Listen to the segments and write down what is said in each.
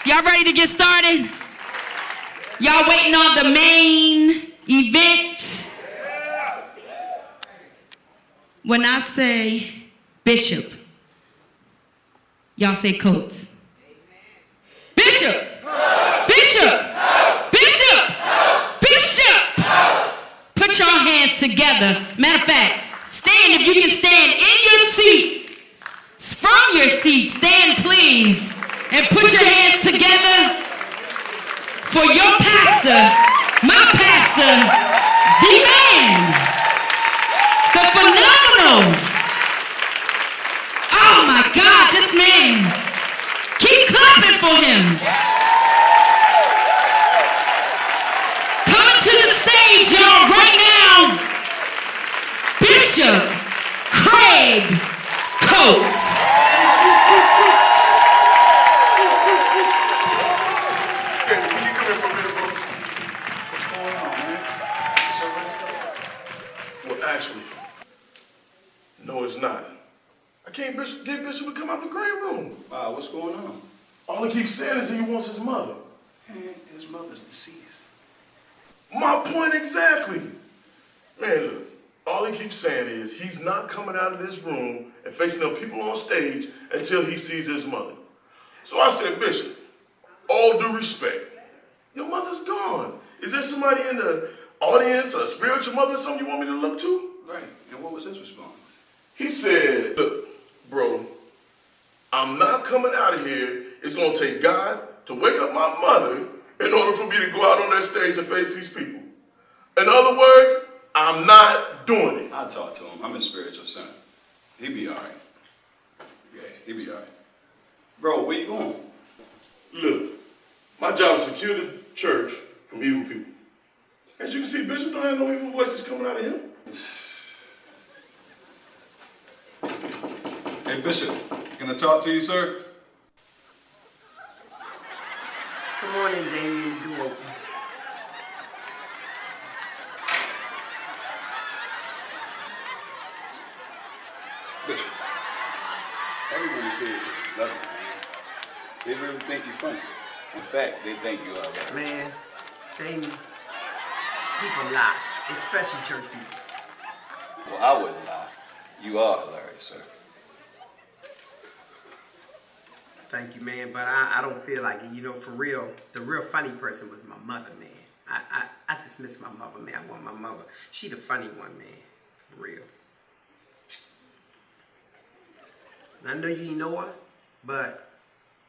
Y'all ready to get started? Y'all waiting on the main event? When I say Bishop, y'all say Coates. Bishop! Bishop! Bishop! Bishop! Put your hands together. Matter of fact, stand if you can stand in your seat. From your seat, stand please. And put your hands together for your pastor, my pastor, D-Man, the phenomenal. Oh my God, this man. Keep clapping for him. Coming to the stage, y'all, right now, Bishop Craig Coates. Actually, no, it's not. I can't get Bishop to come out the grave room. Wow, what's going on? All he keeps saying is he wants his mother. Man, his mother's deceased. My point exactly. Man, look, all he keeps saying is he's not coming out of this room and facing the people on stage until he sees his mother. So I said, Bishop, all due respect, your mother's gone. Is there somebody in the audience, a spiritual mother, something you want me to look to? Right, and what was his response? He said, look, bro, I'm not coming out of here. It's going to take God to wake up my mother in order for me to go out on that stage and face these people. In other words, I'm not doing it. I'll talk to him. I'm his spiritual son. He'll be all right. Yeah, he'll be all right. Bro, where you going? Look, my job is to secure the church from evil people. As you can see, Bishop don't have no evil voices coming out of him. Hey, Bishop, can I talk to you, sir? Come on in, Damien. Do open. Bishop, everyone is here because you love you, man. They really think you're funny. In fact, they think you are hilarious. Man, Damien, people lie, especially church people. Well, I wouldn't lie. You are hilarious, sir. Thank you, man, but I don't feel like it. You know, for real, the real funny person was my mother, man. I just miss my mother, man. I want my mother. She the funny one, man. For real. And I know you know her, but,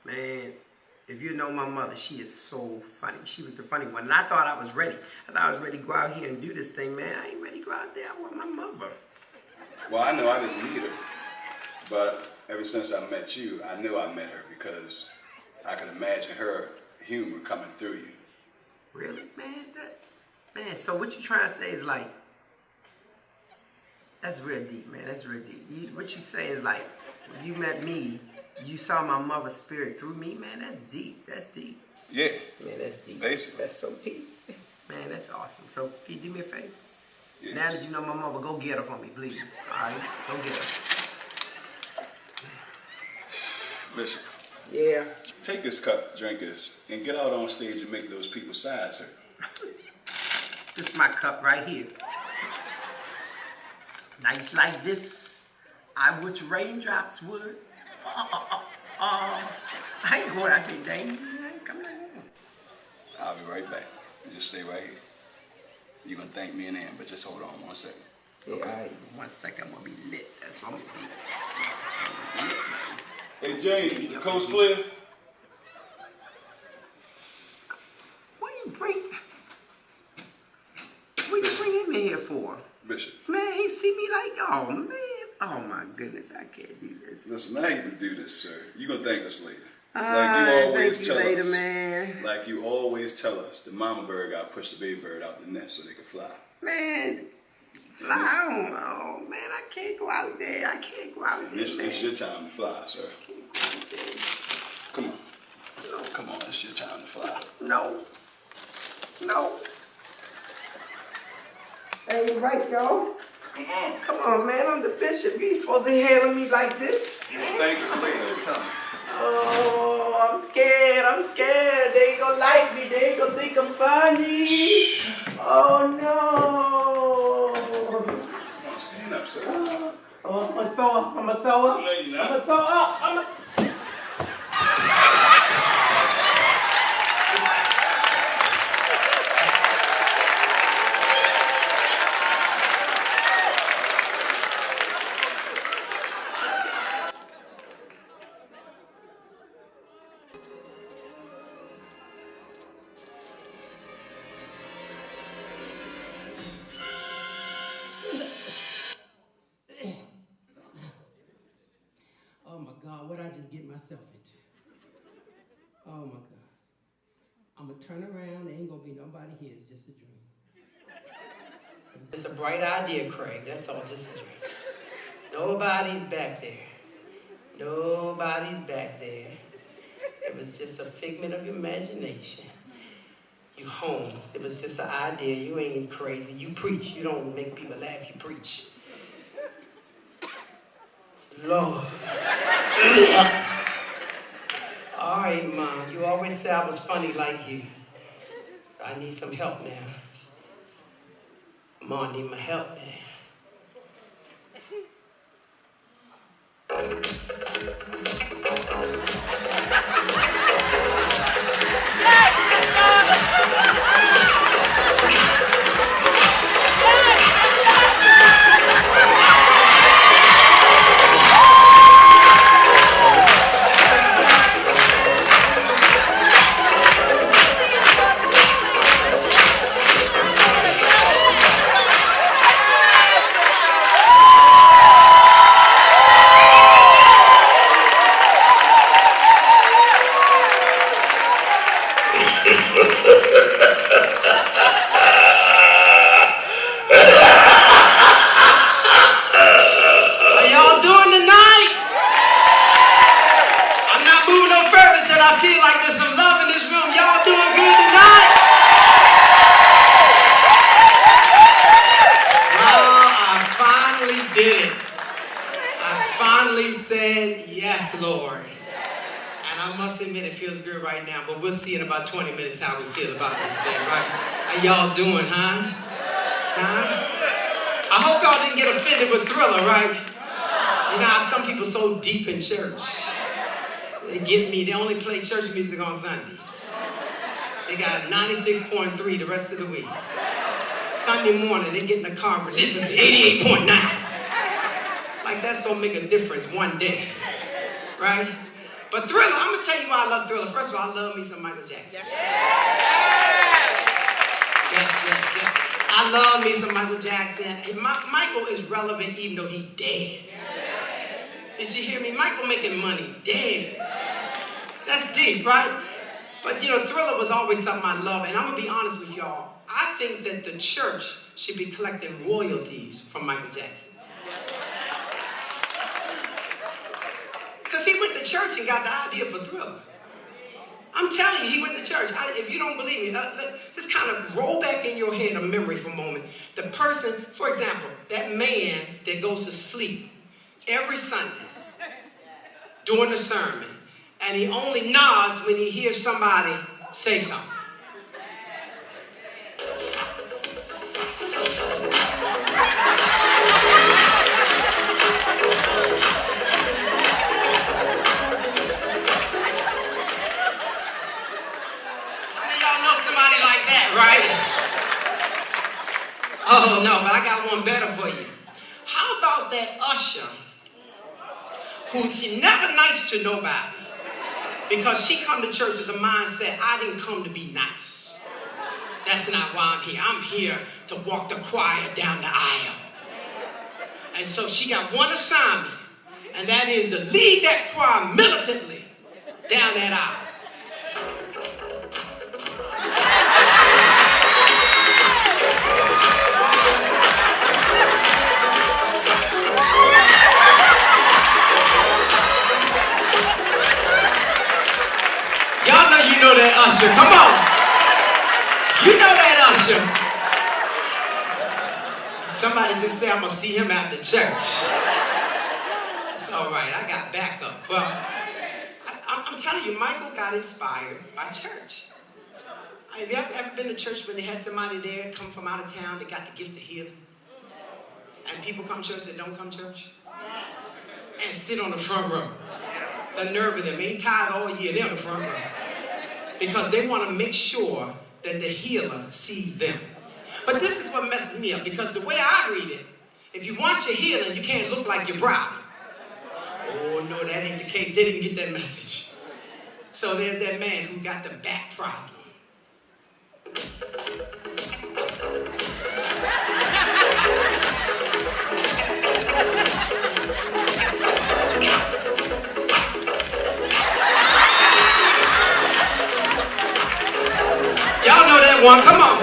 man, if you know my mother, she is so funny. She was the funny one. And I thought I was ready. I thought I was ready to go out here and do this thing, man. I ain't ready to go out there. I want my mother. Well, I know I didn't meet her, but ever since I met you, I knew I met her because I could imagine her humor coming through you. Really, man? Man, so what you trying to say is like, that's real deep, man. That's real deep. What you say is like, when you met me, you saw my mother's spirit through me, man. That's deep. That's deep. Yeah. Man, that's deep. Basically. That's so deep. Man, that's awesome. So, can you do me a favor? Yes. Now that you know my mother, go get her for me, please. All right? Go get her. Bishop, Yeah. take this cup, drink this, and get out on stage and make those people size her. This is my cup right here. Nights like this, I wish raindrops would. I ain't going out there, dang. I ain't coming out here. I'll be right back. You just stay right here. You're going to thank me in the end, but just hold on 1 second. Yeah, all right. 1 second, I'm going to be lit. That's what I'm going to be. That's what I'm gonna be lit, man. Hey, Jane, the coast clear? What you bring him in here for? Bishop. Man, he see me like, oh, man. Oh, my goodness, I can't do this. Listen, I hate to do this, sir. You're going to thank us later. Thank you later, man. Like you always tell us, the mama bird got to push the baby bird out the nest so they can fly. Man, fly on. Oh, man, I can't go out there. I can't go out there, This man. is your time to fly, sir. I can't go out there. Come on. No. Come on, it's your time to fly. No. No. Ain't right, y'all. Come on. Come on, man. I'm the bishop. You ain't supposed to handle me like this. You'll thank us later. Tell me. Oh, I'm scared. I'm scared. They ain't gonna like me. They ain't gonna think I'm funny. Oh no. Come on, stand up, sir. Oh, I'm gonna throw up. I'm gonna throw up. No, you're not. I'm gonna throw up. I'm gonna... Oh my God, what I just get myself into? Oh my God. I'm gonna turn around, there ain't gonna be nobody here, it's just a dream. It's a bright idea, Craig, that's all, just a dream. Nobody's back there. Nobody's back there. It was just a figment of your imagination. You home, it was just an idea, you ain't crazy. You preach, you don't make people laugh, you preach. Lord. All right, Mom. You always say I was funny like you. I need some help now. Mom, I need my help now. I feel like there's some love in this room. Y'all doing good tonight? Well, I finally did it. I finally said yes, Lord. And I must admit it feels good right now, but we'll see in about 20 minutes how we feel about this thing, right? How y'all doing, huh? Huh? I hope y'all didn't get offended with Thriller, right? You know how some people so deep in church. They get me. They only play church music on Sundays. They got 96.3 the rest of the week. Sunday morning, they get in the car, but this is 88.9. Like that's gonna make a difference one day, right? But Thriller, I'm gonna tell you why I love Thriller. First of all, I love me some Michael Jackson. Yes. I love me some Michael Jackson. And Michael is relevant even though he dead. Did you hear me? Michael making money, dead. That's deep, right? But you know, Thriller was always something I love, and I'm gonna be honest with y'all. I think that the church should be collecting royalties from Michael Jackson. Because he went to church and got the idea for Thriller. I'm telling you, he went to church. If you don't believe me, just kind of roll back in your head a memory for a moment. The person, for example, that man that goes to sleep every Sunday during the sermon, and he only nods when he hears somebody say something. Right? Oh no, but I got one better for you. How about that usher who's never nice to nobody because she come to church with the mindset, I didn't come to be nice. That's not why I'm here. I'm here to walk the choir down the aisle. And so she got one assignment, and that is to lead that choir militantly down that aisle. You know that usher. Come on. You know that usher. Somebody just say, I'm going to see him after church. It's all right. I got backup. Well, I'm telling you, Michael got inspired by church. Have you ever been to church when they had somebody there come from out of town that got the gift of healing? And people come to church that don't come to church? And sit on the front row. The nerve of them, ain't tired all year, they're on the front row. Because they want to make sure that the healer sees them. But this is what messes me up, because the way I read it, if you want your healing, you can't look like your problem. Oh no, that ain't the case. They didn't get that message. So there's that man who got the back problem. Y'all know that one, come on.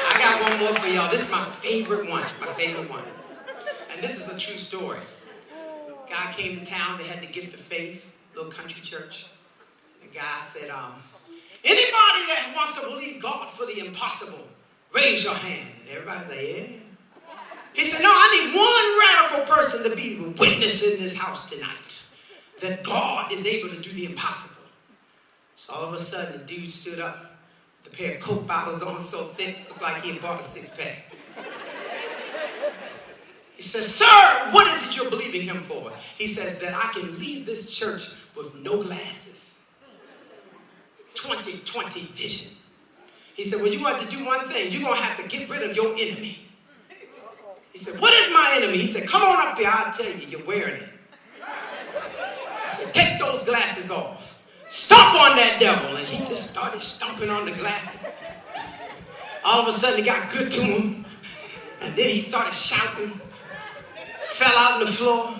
I got one more for y'all. This is my favorite one, And this is a true story. Guy came to town, they had the gift of faith, little country church. The guy said, anybody that wants to believe God for the impossible, raise your hand. Everybody said, yeah. He said, no, I need one radical person to be the witness in this house tonight, that God is able to do the impossible. So all of a sudden, the dude stood up with a pair of Coke bottles on so thick, looked like he had bought a six-pack. He says, sir, what is it you're believing him for? He says, that I can leave this church with no glasses. 20/20 vision. He said, well, you have to do one thing. You're going to have to get rid of your enemy. He said, what is my enemy? He said, come on up here, I'll tell you, you're wearing it. He said, take those glasses off. Stomp on that devil. And he just started stomping on the glasses. All of a sudden, it got good to him. And then he started shouting. Fell out on the floor.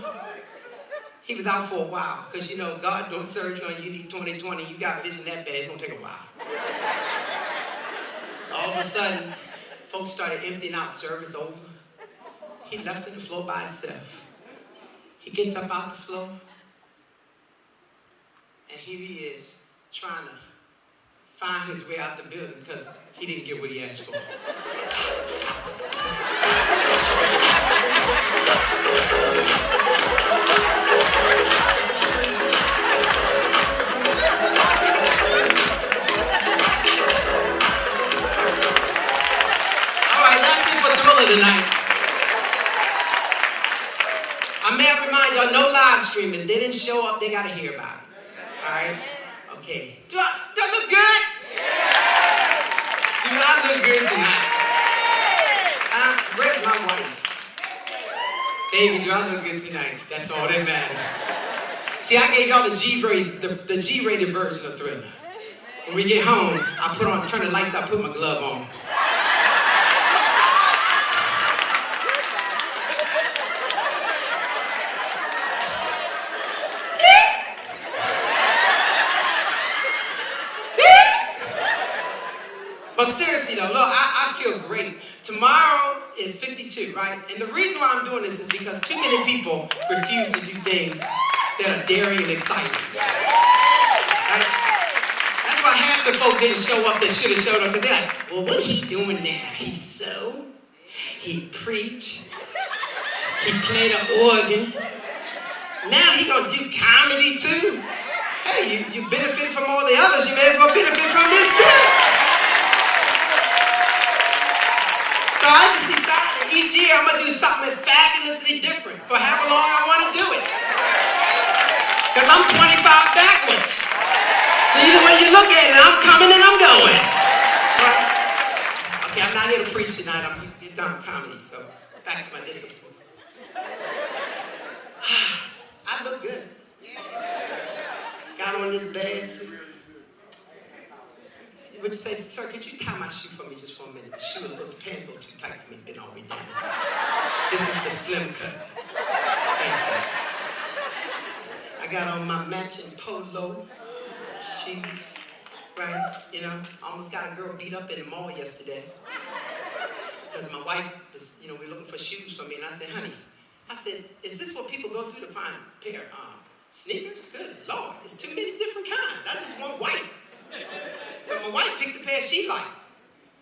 He was out for a while. Because, you know, God don't serve you on you need 20/20. You got vision that bad, it's going to take a while. All of a sudden, folks started emptying out, service over. He left on the floor by himself. He gets up out the floor. And here he is, trying to find his way out the building because he didn't get what he asked for. All right, that's it for Thriller tonight. I may have to remind y'all, no live streaming. They didn't show up, they got to hear about it. All right? Okay. Do I look good? Do I look good tonight? Where's my wife? Baby, do I look good tonight? That's all that matters. See, I gave y'all the G-rated version of Thriller. When we get home, I turn the lights out, put my glove on. But seriously though, look, I feel great. Tomorrow is 52, right? And the reason why I'm doing this is because too many people refuse to do things that are daring and exciting. Right? That's why half the folk didn't show up that should have showed up, because they're like, well, what he doing now? He sew, he preach, he played the organ. Now he gonna do comedy too. Hey, you benefit from all the others, you may as well benefit from this too. So I just decided each year I'm going to do something fabulously different for however long I want to do it. Because I'm 25 backwards. So either way you look at it, I'm coming and I'm going. Right? Okay, I'm not here to preach tonight. You're done comedy, so back to my disciplines. I look good. Got on this bad suit. Would you say, sir, could you tie my shoe for me just for a minute? The pants a little too tight for me, then I'll be down. This is the slim cut. I got on my matching polo shoes, right? You know, I almost got a girl beat up in the mall yesterday. Because my wife was, we were looking for shoes for me, and I said, honey, is this what people go through to find a pair of sneakers? Good Lord, there's too many different kinds. I just want white. So my wife picked the pair she liked.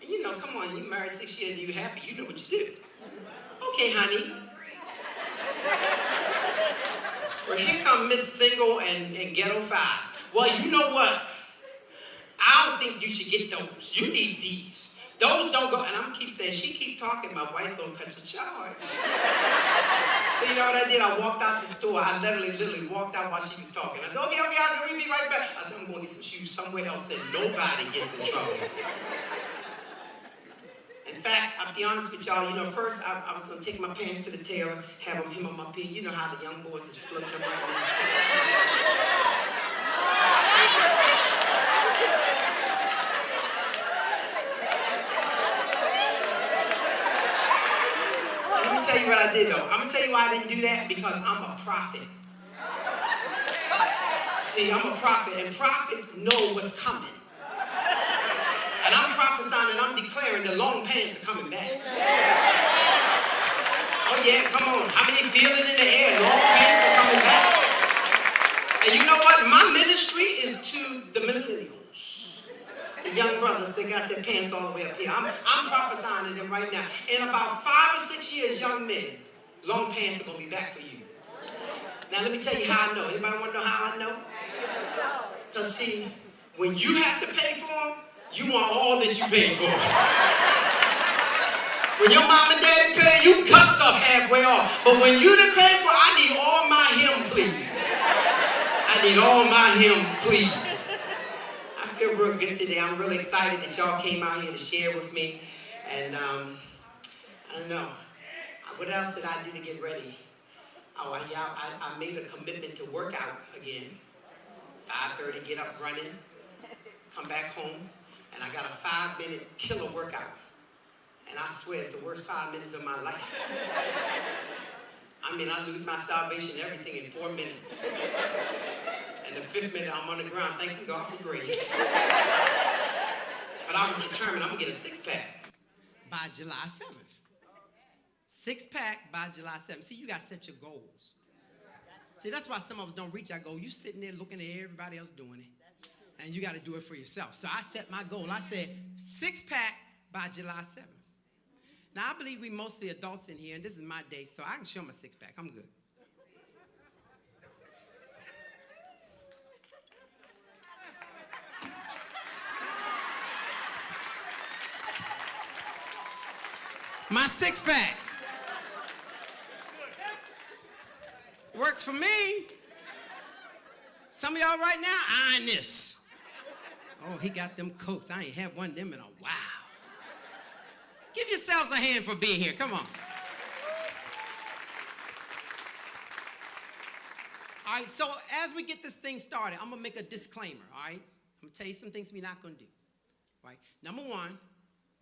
And come on, you married 6 years and you happy, you know what you do. Okay, honey. Well, here come Miss Single and Ghetto 5. Well, you know what? I don't think you should get those. You need these. Those don't go. And I'm keep saying, she keep talking, my wife gonna cut your charge. So you know what I did? I walked out the store. I literally walked out while she was talking. I said, okay, I'll be right back. I said, I'm gonna get some shoes somewhere else so nobody gets in trouble. In fact, I'll be honest with y'all, you know, first I was gonna take my pants to the tailor, have them hem them up here. You know how the young boys is flipping them out there. Let me tell you what I did though. I'm gonna tell you why I didn't do that, because I'm a prophet. See, I'm a prophet, and prophets know what's coming. And I'm prophesying and I'm declaring the long pants are coming back. Oh yeah, come on. How many feel it in the air? Long pants are coming back. And you know what? My ministry is to the millennials. The young brothers that got their pants all the way up here. I'm prophesying to them right now. In about 5 or 6 years, young men, long pants are going to be back for you. Now let me tell you how I know. Anybody want to know how I know? Because see, when you have to pay for them, you want all that you paid for. When your mom and daddy pay, you cut stuff halfway off. But when you done pay for, I need all my hymn, please. I need all my hymn, please. I feel real good today. I'm really excited that y'all came out here to share with me. And I don't know. What else did I do to get ready? Oh, yeah, I made a commitment to work out again. 5:30, get up running, come back home. And I got a 5-minute killer workout. And I swear it's the worst 5 minutes of my life. I mean, I lose my salvation and everything in 4 minutes. And the 5th minute, I'm on the ground, thanking God for grace. But I was determined I'm going to get a 6-pack by July 7th. 6-pack by July 7th. See, you got to set your goals. See, that's why some of us don't reach our goal. You sitting there looking at everybody else doing it. And you got to do it for yourself. So I set my goal. I said 6-pack by July 7th. Now, I believe we mostly adults in here, and this is my day, so I can show my 6-pack. I'm good. My 6-pack. Works for me. Some of y'all right now eyeing this. Oh, he got them coats. I ain't had one of them in a while. Give yourselves a hand for being here. Come on. All right, so as we get this thing started, I'm going to make a disclaimer, all right? I'm going to tell you some things we're not going to do, right? Number one,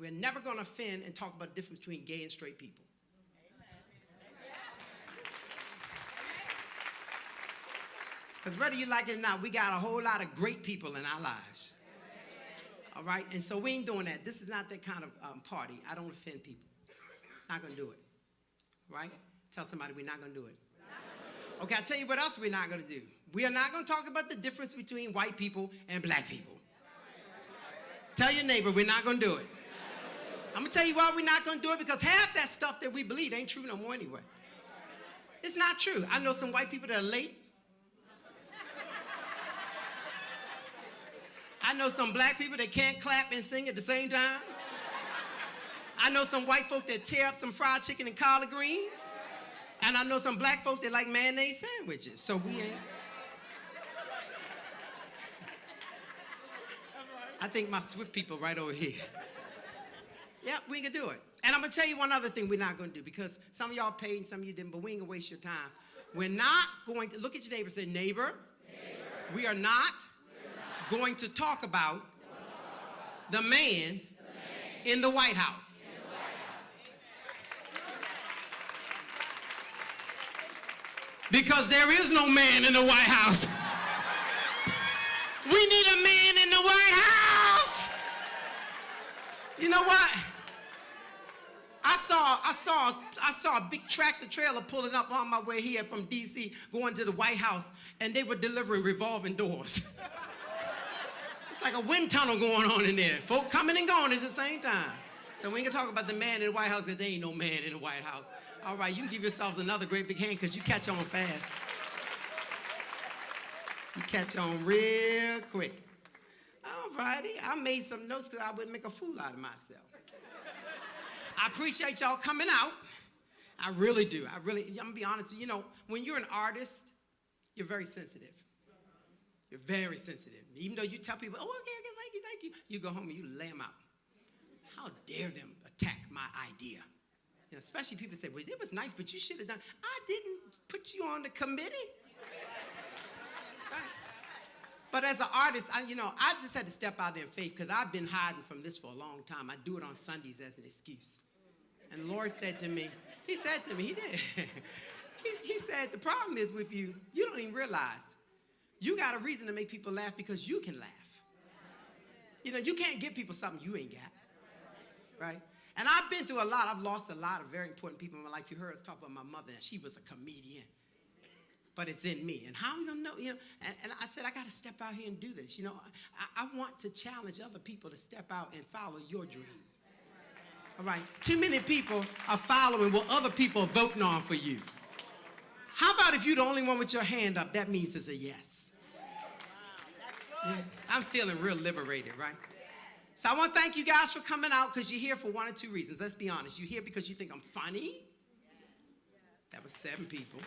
we're never going to offend and talk about the difference between gay and straight people. Because whether you like it or not, we got a whole lot of great people in our lives. All right? And so we ain't doing that. This is not that kind of party. I don't offend people. Not going to do it. Right? Tell somebody we're not going to do it. Okay, I'll tell you what else we're not going to do. We are not going to talk about the difference between white people and black people. Tell your neighbor we're not going to do it. I'm going to tell you why we're not going to do it, because half that stuff that we believe ain't true no more anyway. It's not true. I know some white people that are late. I know some black people that can't clap and sing at the same time. I know some white folk that tear up some fried chicken and collard greens. And I know some black folk that like mayonnaise sandwiches. So we ain't. I think my Swift people right over here. Yeah, we can do it. And I'm going to tell you one other thing we're not going to do, because some of y'all paid and some of you didn't, but we ain't going to waste your time. We're not going to look at your neighbor and say, neighbor, we are not going to talk about the man in the White House. Because there is no man in the White House. We need a man in the White House. You know what? I saw a big tractor trailer pulling up on my way here from D.C. going to the White House, and they were delivering revolving doors. It's like a wind tunnel going on in there. Folk coming and going at the same time. So we ain't gonna talk about the man in the White House, because there ain't no man in the White House. All right, you can give yourselves another great big hand, because you catch on fast. You catch on real quick. All righty. I made some notes because I wouldn't make a fool out of myself. I appreciate y'all coming out. I really do. I'm going to be honest with you. You know, when you're an artist, you're very sensitive. You're very sensitive. Even though you tell people, oh, okay, thank you. You go home and you lay them out. How dare them attack my idea? You know, especially people say, well, it was nice, but you should have done. I didn't put you on the committee. Right? But as an artist, I just had to step out there in faith because I've been hiding from this for a long time. I do it on Sundays as an excuse. And the Lord said to me, he did. he said, the problem is with you, you don't even realize you got a reason to make people laugh because you can laugh. You know, you can't give people something you ain't got. Right? And I've been through a lot. I've lost a lot of very important people in my life. You heard us talk about my mother, and she was a comedian. But it's in me. And how are you going to know? You know, and I said, I got to step out here and do this. You know, I want to challenge other people to step out and follow your dream. All right? Too many people are following what other people are voting on for you. How about if you're the only one with your hand up? That means it's a yes. Yeah, I'm feeling real liberated, right? So I want to thank you guys for coming out because you're here for one or two reasons. Let's be honest. You're here because you think I'm funny. That was 7 people.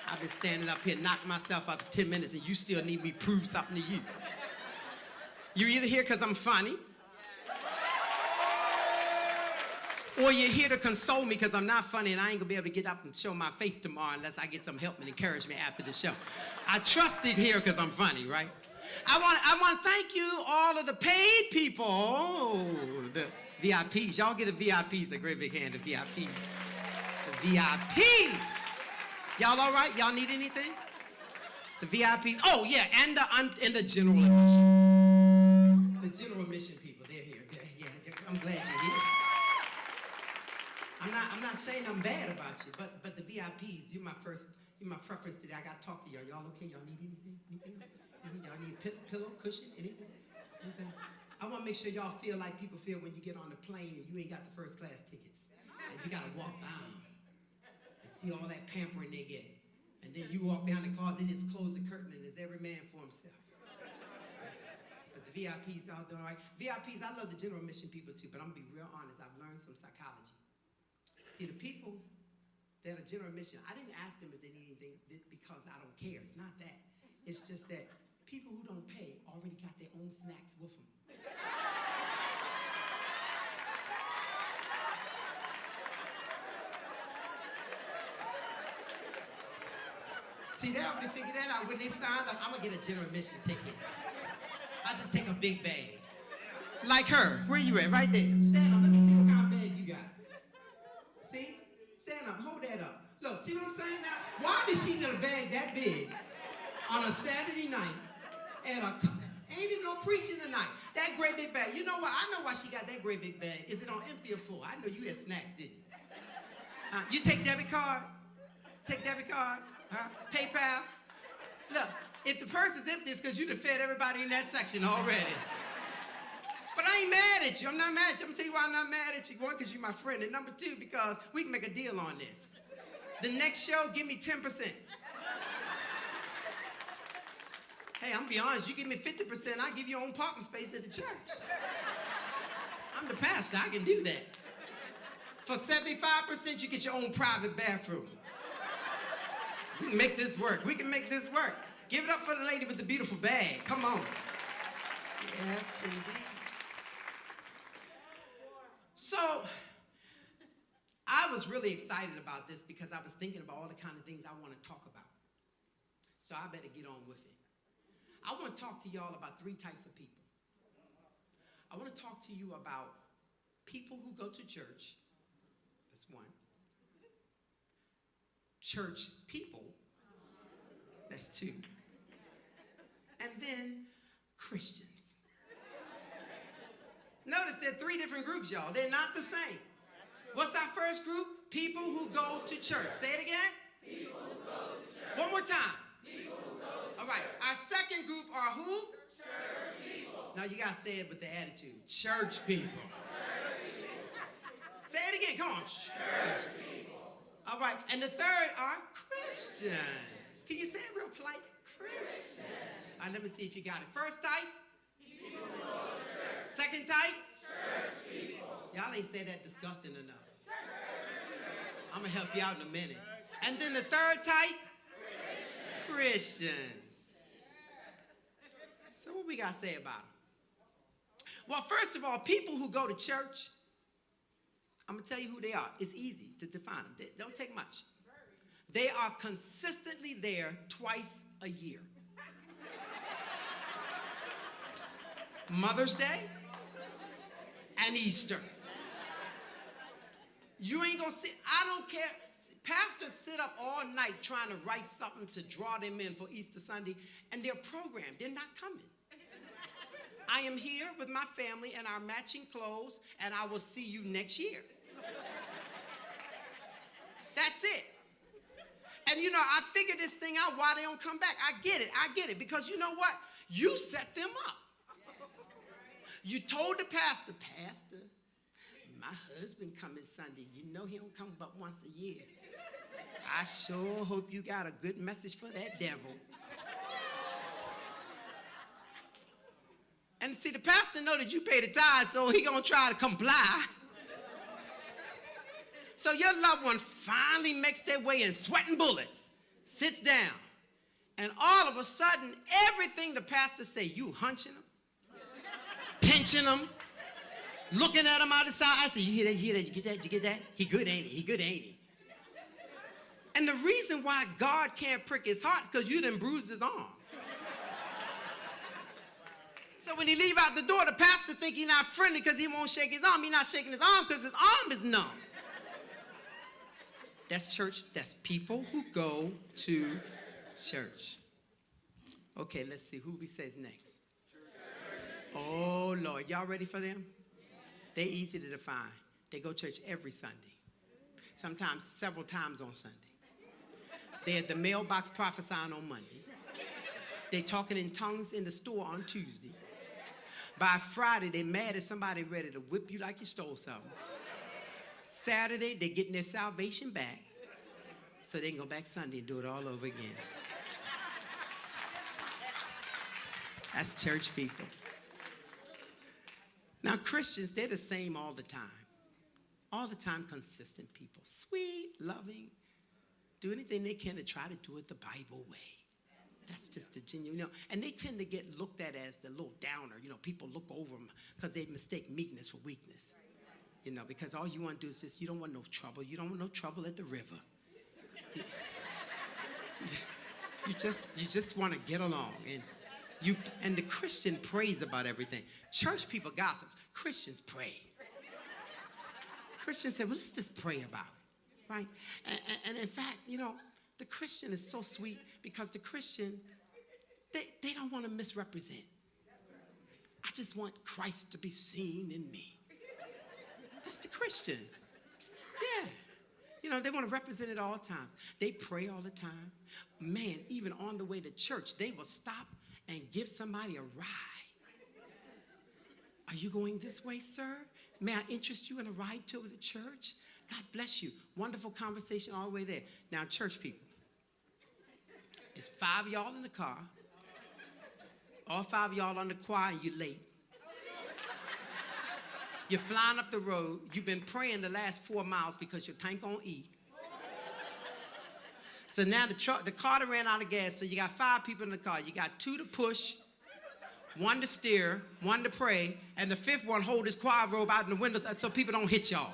I've been standing up here knocking myself out for 10 minutes and you still need me to prove something to you. You're either here because I'm funny or you're here to console me because I'm not funny and I ain't going to be able to get up and show my face tomorrow unless I get some help and encouragement after the show. I trust it here because I'm funny, right? I want to thank you, all of the paid people, the VIPs. Y'all get the VIPs, a great big hand, the VIPs. The VIPs. Y'all all right? Y'all need anything? The VIPs. Oh, yeah, and the general admission. The general admission people, they're here. Yeah, I'm glad you're here. I'm not saying I'm bad about you, but the VIPs, you're my preference today. I got to talk to y'all. Y'all okay? Y'all need anything? Anything else? Y'all need a pillow, cushion, anything? Anything? I want to make sure y'all feel like people feel when you get on the plane and you ain't got the first class tickets. And you got to walk by them and see all that pampering they get. And then you walk behind the closet, just close the curtain, and there's every man for himself. Right? But the VIPs, y'all doing all right? VIPs, I love the general admission people too, but I'm going to be real honest. I've learned some psychology. See, the people that are general admission, I didn't ask them if they need anything because I don't care. It's not that. It's just that people who don't pay already got their own snacks with them. See, they already figured that out. When they signed up, I'm going to get a general admission ticket. I just take a big bag. Like her. Where you at? Right there. Stand up. Let me see what kind of bag you got. See? Stand up. Hold that up. Look, see what I'm saying now? Why did she need a bag that big on a Saturday night and ain't even no preaching tonight? That great big bag. You know what? I know why she got that great big bag. Is it on empty or full? I know you had snacks, didn't you? You take debit card? Take debit card? PayPal? Look, if the purse is empty, it's because you done fed everybody in that section already. But I ain't mad at you. I'm not mad at you. I'm going to tell you why I'm not mad at you. One, because you're my friend. And number 2, because we can make a deal on this. The next show, give me 10%. Hey, I'm going to be honest. You give me 50%, I give you your own parking space at the church. I'm the pastor. I can do that. For 75%, you get your own private bathroom. We can make this work. We can make this work. Give it up for the lady with the beautiful bag. Come on. Yes, indeed. So, I was really excited about this because I was thinking about all the kind of things I want to talk about. So I better get on with it. I want to talk to y'all about 3 types of people. I want to talk to you about people who go to church. That's 1. Church people. That's 2. And then Christians. Notice there are 3 different groups, y'all. They're not the same. What's our first group? People who go to church. Say it again. People who go to church. One more time. People who go to church. All right. Our second group are who? Church people. Now you got to say it with the attitude. Church people. Church people. Say it again. Come on. Church people. All right, and the third are Christians. Can you say it real polite? Christians. All right, let me see if you got it. First type? People who go to church. Second type? Church people. Y'all ain't say that disgusting enough. I'm going to help you out in a minute. And then the third type? Christians. So what we got to say about them? Well, first of all, people who go to church, I'm going to tell you who they are. It's easy to define them. They don't take much. They are consistently there twice a year. Mother's Day and Easter. You ain't gonna sit, I don't care. Pastors sit up all night trying to write something to draw them in for Easter Sunday, and they're programmed. They're not coming. I am here with my family and our matching clothes, and I will see you next year. That's it. And you know, I figured this thing out why they don't come back. I get it. Because you know what? You set them up. You told the pastor, Pastor, my husband coming Sunday. You know he don't come but once a year. I sure hope you got a good message for that devil. And see, the pastor know that you pay the tithe, so he gonna try to comply. So your loved one finally makes their way in sweating bullets, sits down, and all of a sudden, everything the pastor say, you hunching them, pinching them, looking at him out the side. I say, you hear that, you get that? He good, ain't he? And the reason why God can't prick his heart is because you done bruised his arm. So when he leave out the door, the pastor think he not friendly because he won't shake his arm. He not shaking his arm because his arm is numb. That's church. That's people who go to church. Okay, let's see who he says next. Oh, Lord. Y'all ready for them? They're easy to define. They go to church every Sunday. Sometimes several times on Sunday. They're at the mailbox prophesying on Monday. They're talking in tongues in the store on Tuesday. By Friday, they're mad at somebody ready to whip you like you stole something. Saturday, they're getting their salvation back so they can go back Sunday and do it all over again. That's church people. Now, Christians, they're the same all the time. All the time, consistent people. Sweet, loving, do anything they can to try to do it the Bible way. That's just a genuine, you know. And they tend to get looked at as the little downer. You know, people look over them because they mistake meekness for weakness. You know, because all you want to do is just, you don't want no trouble. You don't want no trouble at the river. You just want to get along. And the Christian prays about everything. Church people gossip. Christians pray. Christians say, well, let's just pray about it, right? And in fact, you know, the Christian is so sweet because the Christian, they don't want to misrepresent. I just want Christ to be seen in me. That's the Christian. Yeah. You know, they want to represent it all times. They pray all the time. Man, even on the way to church, they will stop and give somebody a ride. Are you going this way, sir? May I interest you in a ride to the church? God bless you. Wonderful conversation all the way there. Now, church people, it's 5 of y'all in the car. All 5 of y'all on the choir and you're late. You're flying up the road. You've been praying the last 4 miles because your tank on E. So now the car done ran out of gas, so you got 5 people in the car. You got 2 to push, 1 to steer, 1 to pray, and the 5th one hold his choir robe out in the windows so people don't hit y'all.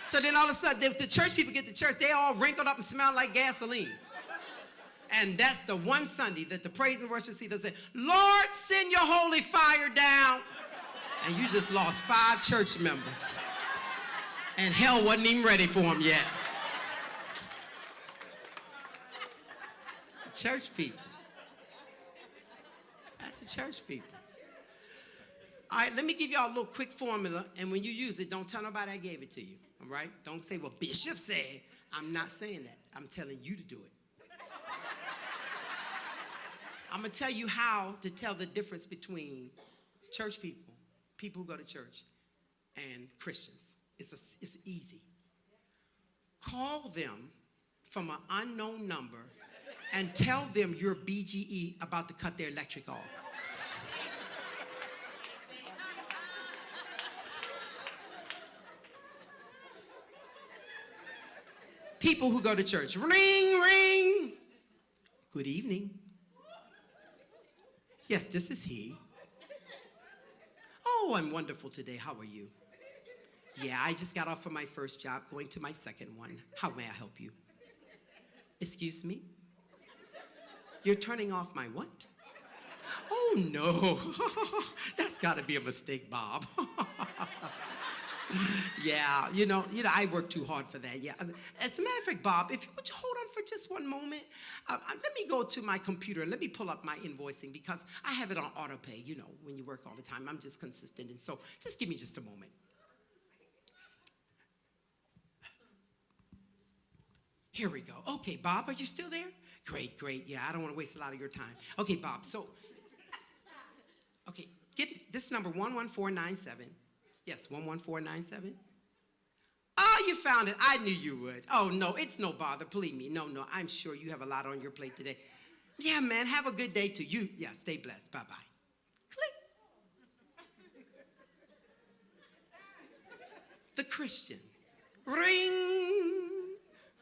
So then all of a sudden, if the church people get to church, they all wrinkled up and smell like gasoline. And that's the one Sunday that the praise and worship leader say, Lord, send your holy fire down. And you just lost 5 church members. And hell wasn't even ready for them yet. It's the church people. That's the church people. All right, let me give y'all a little quick formula. And when you use it, don't tell nobody I gave it to you. All right? Don't say, well, Bishop said. I'm not saying that. I'm telling you to do it. I'm going to tell you how to tell the difference between church people, people who go to church, and Christians. It's easy. call them from an unknown number and tell them your BGE about to cut their electric off. People who go to church, ring, ring. Good evening. Yes, this is he. Oh, I'm wonderful today. How are you? Yeah, I just got off from my first job, going to my second one. How may I help you? Excuse me? You're turning off my what? Oh, no. That's got to be a mistake, Bob. Yeah, you know, I work too hard for that. Yeah. As a matter of fact, Bob, if you would hold on for just one moment, let me go to my computer and let me pull up my invoicing because I have it on auto pay. You know, when you work all the time, I'm just consistent. And so just give me just a moment. Here we go. Okay, Bob, are you still there? Great, great. Yeah, I don't want to waste a lot of your time. Okay, Bob, so, okay, get this number 11497. Yes, 11497. Oh, you found it. I knew you would. Oh, no, it's no bother. Believe me. No, I'm sure you have a lot on your plate today. Yeah, man, have a good day too. You, yeah, stay blessed. Bye-bye. Click. The Christian. Ring,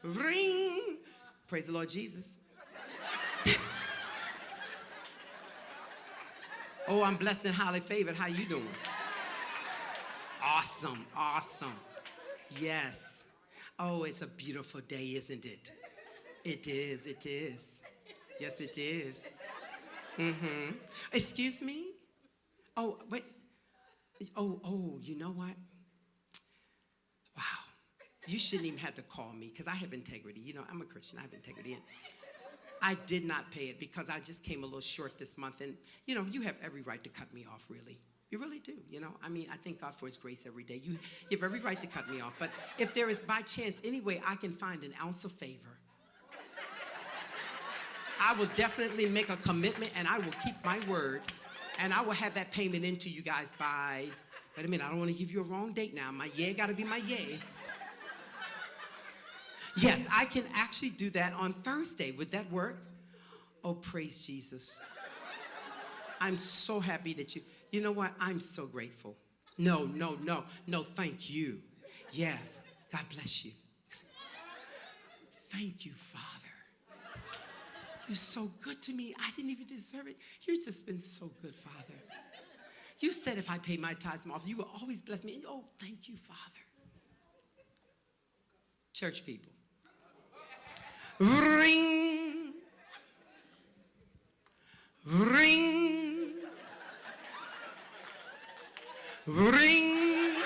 ring. Praise the Lord Jesus. Oh, I'm blessed and highly favored. How you doing? Awesome, awesome. Yes. Oh, it's a beautiful day, isn't it? It is, it is. Yes, it is. Mm-hmm. Excuse me? Oh, wait. Oh, you know what? Wow. You shouldn't even have to call me because I have integrity. You know, I'm a Christian. I have integrity. And I did not pay it because I just came a little short this month. And, you know, you have every right to cut me off, really. You really do, you know. I mean, I thank God for his grace every day. You have every right to cut me off. But if there is by chance any way I can find an ounce of favor, I will definitely make a commitment and I will keep my word. And I will have that payment into you guys by, wait a minute, I don't want to give you a wrong date now. My yeah got to be my yeah. Yes, I can actually do that on Thursday. Would that work? Oh, praise Jesus. I'm so happy that you know what? I'm so grateful. No, thank you. Yes, God bless you. Thank you, Father. You're so good to me. I didn't even deserve it. You've just been so good, Father. You said if I pay my tithes and offering, you will always bless me. Oh, thank you, Father. Church people. Ring. Ring. Ring.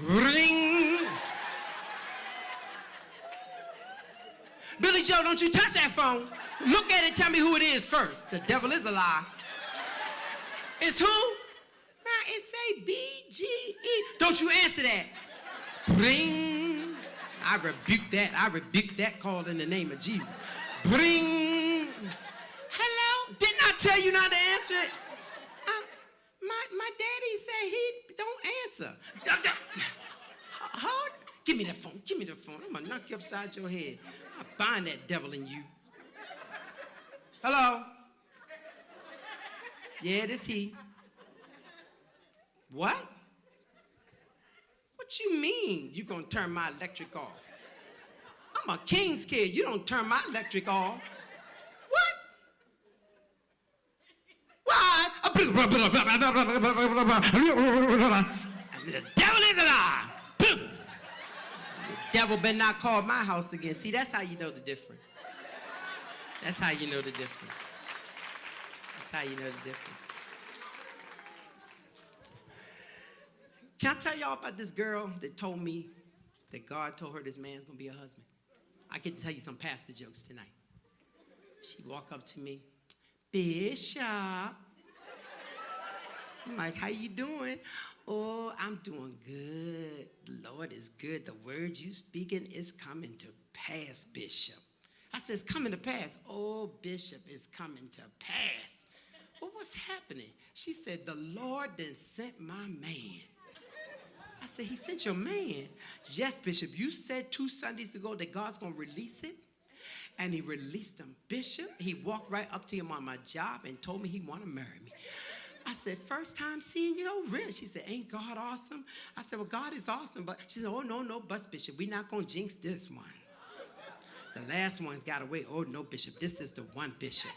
Ring. Billy Joe, don't you touch that phone. Look at it, tell me who it is first. The devil is a lie. It's who? Now it say BGE. Don't you answer that. Ring. I rebuke that. I rebuke that call in the name of Jesus. Bring. Hello? Didn't I tell you not to answer it? My daddy said he don't answer. Hold. Give me that phone. Give me the phone. I'm going to knock you upside your head. I bind that devil in you. Hello? Yeah, this he. What? What you mean you going to turn my electric off? I'm a king's kid. You don't turn my electric off. What? Why? The devil is a lie. The devil better not call my house again. See, that's how you know the difference. That's how you know the difference. That's how you know the difference. Can I tell y'all about this girl that told me that God told her this man's gonna be a husband? I get to tell you some pastor jokes tonight. She walked up to me, Bishop. I'm like, how you doing? Oh, I'm doing good. The Lord is good. The word you speaking is coming to pass, Bishop. I said, it's coming to pass. Oh, Bishop, it's coming to pass. Well, what's happening? She said, the Lord then sent my man. I said, he sent your man. Yes, Bishop, you said 2 Sundays ago that God's going to release it. And he released him. Bishop, he walked right up to him on my job and told me he wanted to marry me. I said, first time seeing you? Oh, really? She said, ain't God awesome? I said, well, God is awesome. But she said, oh, no, but Bishop, we're not going to jinx this one. The last one's got away. Oh, no, Bishop, this is the one, Bishop.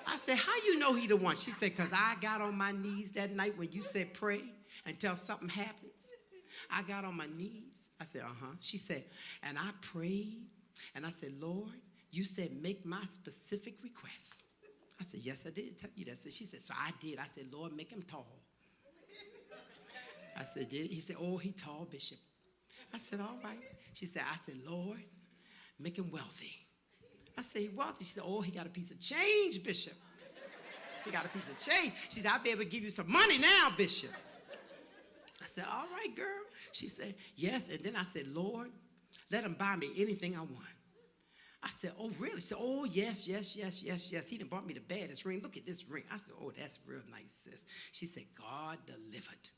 I said, how you know he the one? She said, because I got on my knees that night when you said pray until something happens. I got on my knees. I said, uh-huh. She said, and I prayed. And I said, Lord, you said make my specific requests. I said, yes, I did tell you that. So she said, so I did. I said, Lord, make him tall. I said, did he? He said, oh, he tall, Bishop. I said, all right. She said, I said, Lord, make him wealthy. I said, wealthy. She said, oh, he got a piece of change, Bishop. He got a piece of change. She said, I'll be able to give you some money now, Bishop. I said, all right, girl. She said, yes. And then I said, Lord, let him buy me anything I want. I said, oh, really? She said, oh, yes. He done bought me the baddest ring. Look at this ring. I said, oh, that's real nice, sis. She said, God delivered.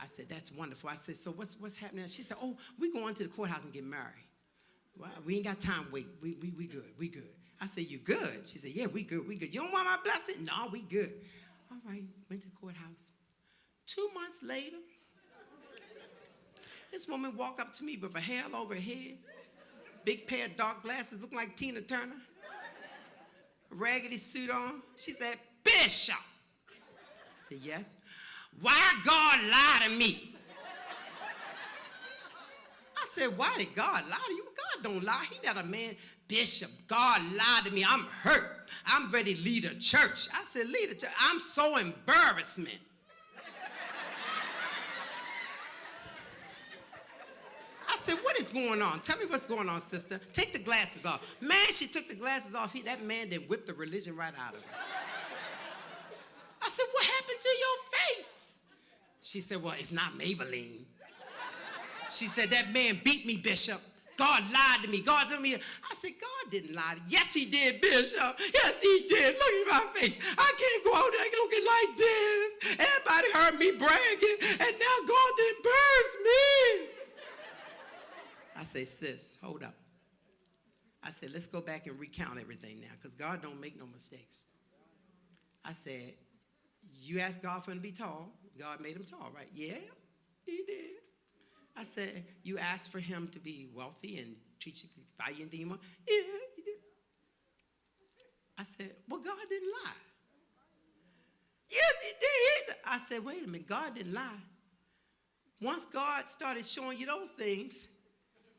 I said, that's wonderful. I said, so what's happening? She said, oh, we going to the courthouse and get married. Well, we ain't got time to wait. We good. I said, you good? She said, yeah, we good. You don't want my blessing? No, we good. All right, went to the courthouse. 2 months later, this woman walked up to me with a hair over her head, big pair of dark glasses, looking like Tina Turner, a raggedy suit on. She said, Bishop. I said, yes. Why God lie to me? I said, why did God lie to you? God don't lie. He not a man. Bishop, God lied to me. I'm hurt. I'm ready to lead a church. I said, lead a church. I'm so embarrassment. I said, what is going on? Tell me what's going on, sister. Take the glasses off. Man, she took the glasses off. That man then whipped the religion right out of her. I said, what happened to your face? She said, well, it's not Maybelline. She said, that man beat me, Bishop. God lied to me. God told me. I said, God didn't lie to you. Yes, he did, Bishop. Yes, he did. Look at my face. I can't go out there looking like this. Everybody heard me bragging, and now God didn't burst me. I say, sis, hold up. I said, let's go back and recount everything now, because God don't make no mistakes. I said, you asked God for him to be tall. God made him tall, right? Yeah, he did. I said, you asked for him to be wealthy and treat you, buy you anything you want? Yeah, he did. I said, well, God didn't lie. Yes, he did. I said, wait a minute, God didn't lie. Once God started showing you those things,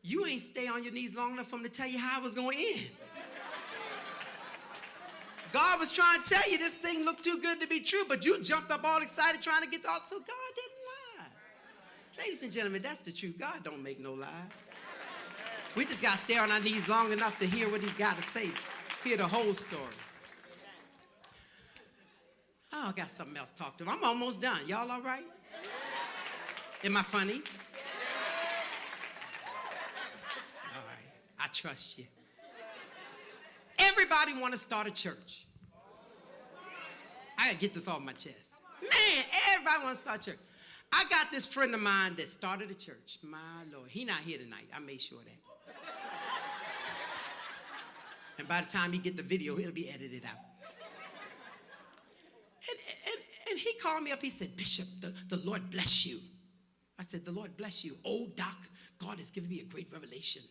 you ain't stay on your knees long enough for him to tell you how it was going to end. God was trying to tell you this thing looked too good to be true, but you jumped up all excited trying to get off, so God didn't lie. Ladies and gentlemen, that's the truth. God don't make no lies. We just got to stay on our knees long enough to hear what he's got to say, hear the whole story. Oh, I got something else to talk to. I'm almost done. Y'all all right? Am I funny? All right. I trust you. Everybody want to start a church. I got to get this off my chest. Man, everybody want to start a church. I got this friend of mine that started a church. My Lord. He not here tonight. I made sure of that. And by the time he get the video, it'll be edited out. And he called me up. He said, Bishop, the Lord bless you. I said, the Lord bless you. Oh, Doc, God has given me a great revelation.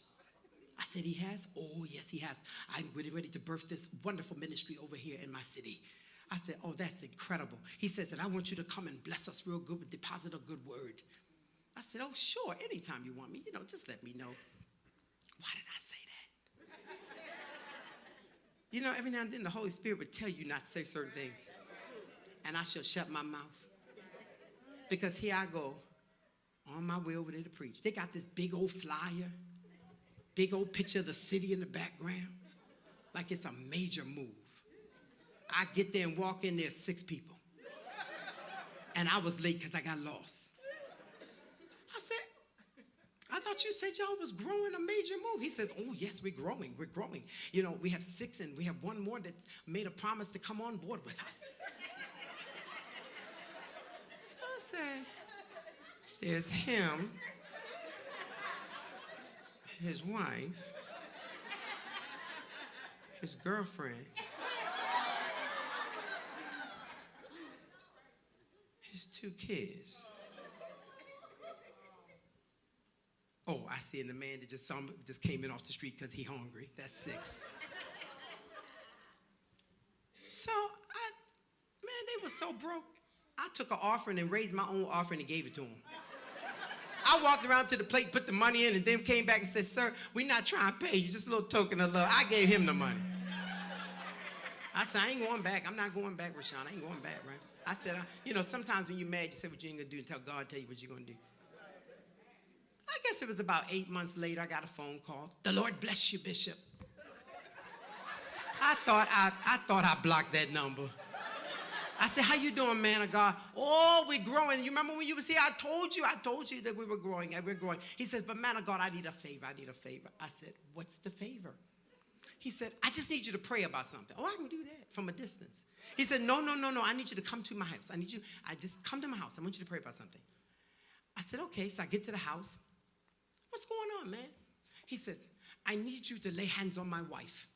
I said, he has? Oh, yes, he has. I'm getting ready to birth this wonderful ministry over here in my city. I said, oh, that's incredible. He says, and I want you to come and bless us real good with deposit a good word. I said, oh, sure, anytime you want me, just let me know. Why did I say that? Every now and then the Holy Spirit would tell you not to say certain things. And I shall shut my mouth. Because here I go, on my way over there to preach. They got this big old flyer, big old picture of the city in the background, like it's a major move. I get there and walk in, there's 6 people. And I was late because I got lost. I said, I thought you said y'all was growing a major move. He says, oh, yes, we're growing. We have 6 and we have 1 more that's made a promise to come on board with us. So I said, There's him, his wife, his girlfriend, his 2 kids. Oh, I see, and the man that just came in off the street because he hungry. That's 6. So, man, they were so broke. I took an offering and raised my own offering and gave it to them. I walked around to the plate, put the money in, and then came back and said, sir, we're not trying to pay you, just a little token of love. I gave him the money. I said, I ain't going back. I'm not going back, Rashawn. I ain't going back, right? I said, sometimes when you're mad, you say what you ain't going to do until God tell you what you're going to do. I guess it was about 8 months later, I got a phone call. The Lord bless you, Bishop. I thought I blocked that number. I said, how you doing, man of God? Oh, we're growing. You remember when you was here? I told you that we were growing and we're growing. He says, but man of God, I need a favor. I said, what's the favor? He said, I just need you to pray about something. Oh, I can do that from a distance. He said, no. I need you to come to my house. I just come to my house. I want you to pray about something. I said, okay. So I get to the house. What's going on, man? He says, I need you to lay hands on my wife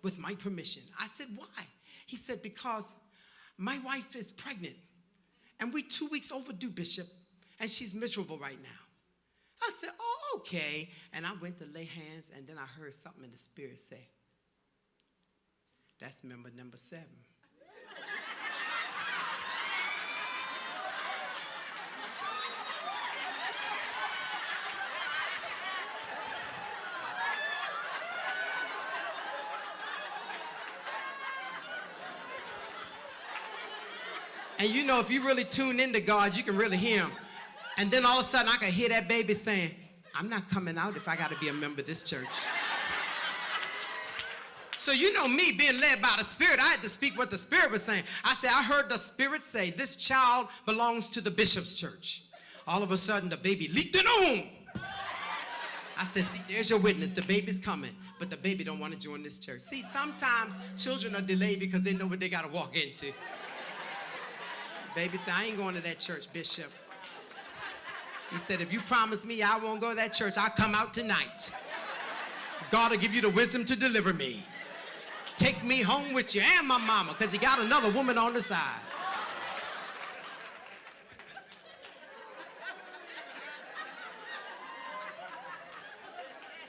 with my permission. I said, why? He said, because my wife is pregnant and we're 2 weeks overdue, Bishop, and she's miserable right now. I said, oh, okay. And I went to lay hands, and then I heard something in the spirit say, that's member number 7. And you know, if you really tune into God, you can really hear him. And then all of a sudden, I can hear that baby saying, I'm not coming out if I got to be a member of this church. So you know me being led by the Spirit, I had to speak what the Spirit was saying. I said, I heard the Spirit say, this child belongs to the bishop's church. All of a sudden, the baby leaped in the womb. I said, see, there's your witness. The baby's coming, but the baby don't want to join this church. See, sometimes children are delayed because they know what they got to walk into. Baby said, I ain't going to that church, Bishop. He said, if you promise me I won't go to that church, I'll come out tonight. God will give you the wisdom to deliver me. Take me home with you and my mama, because he got another woman on the side.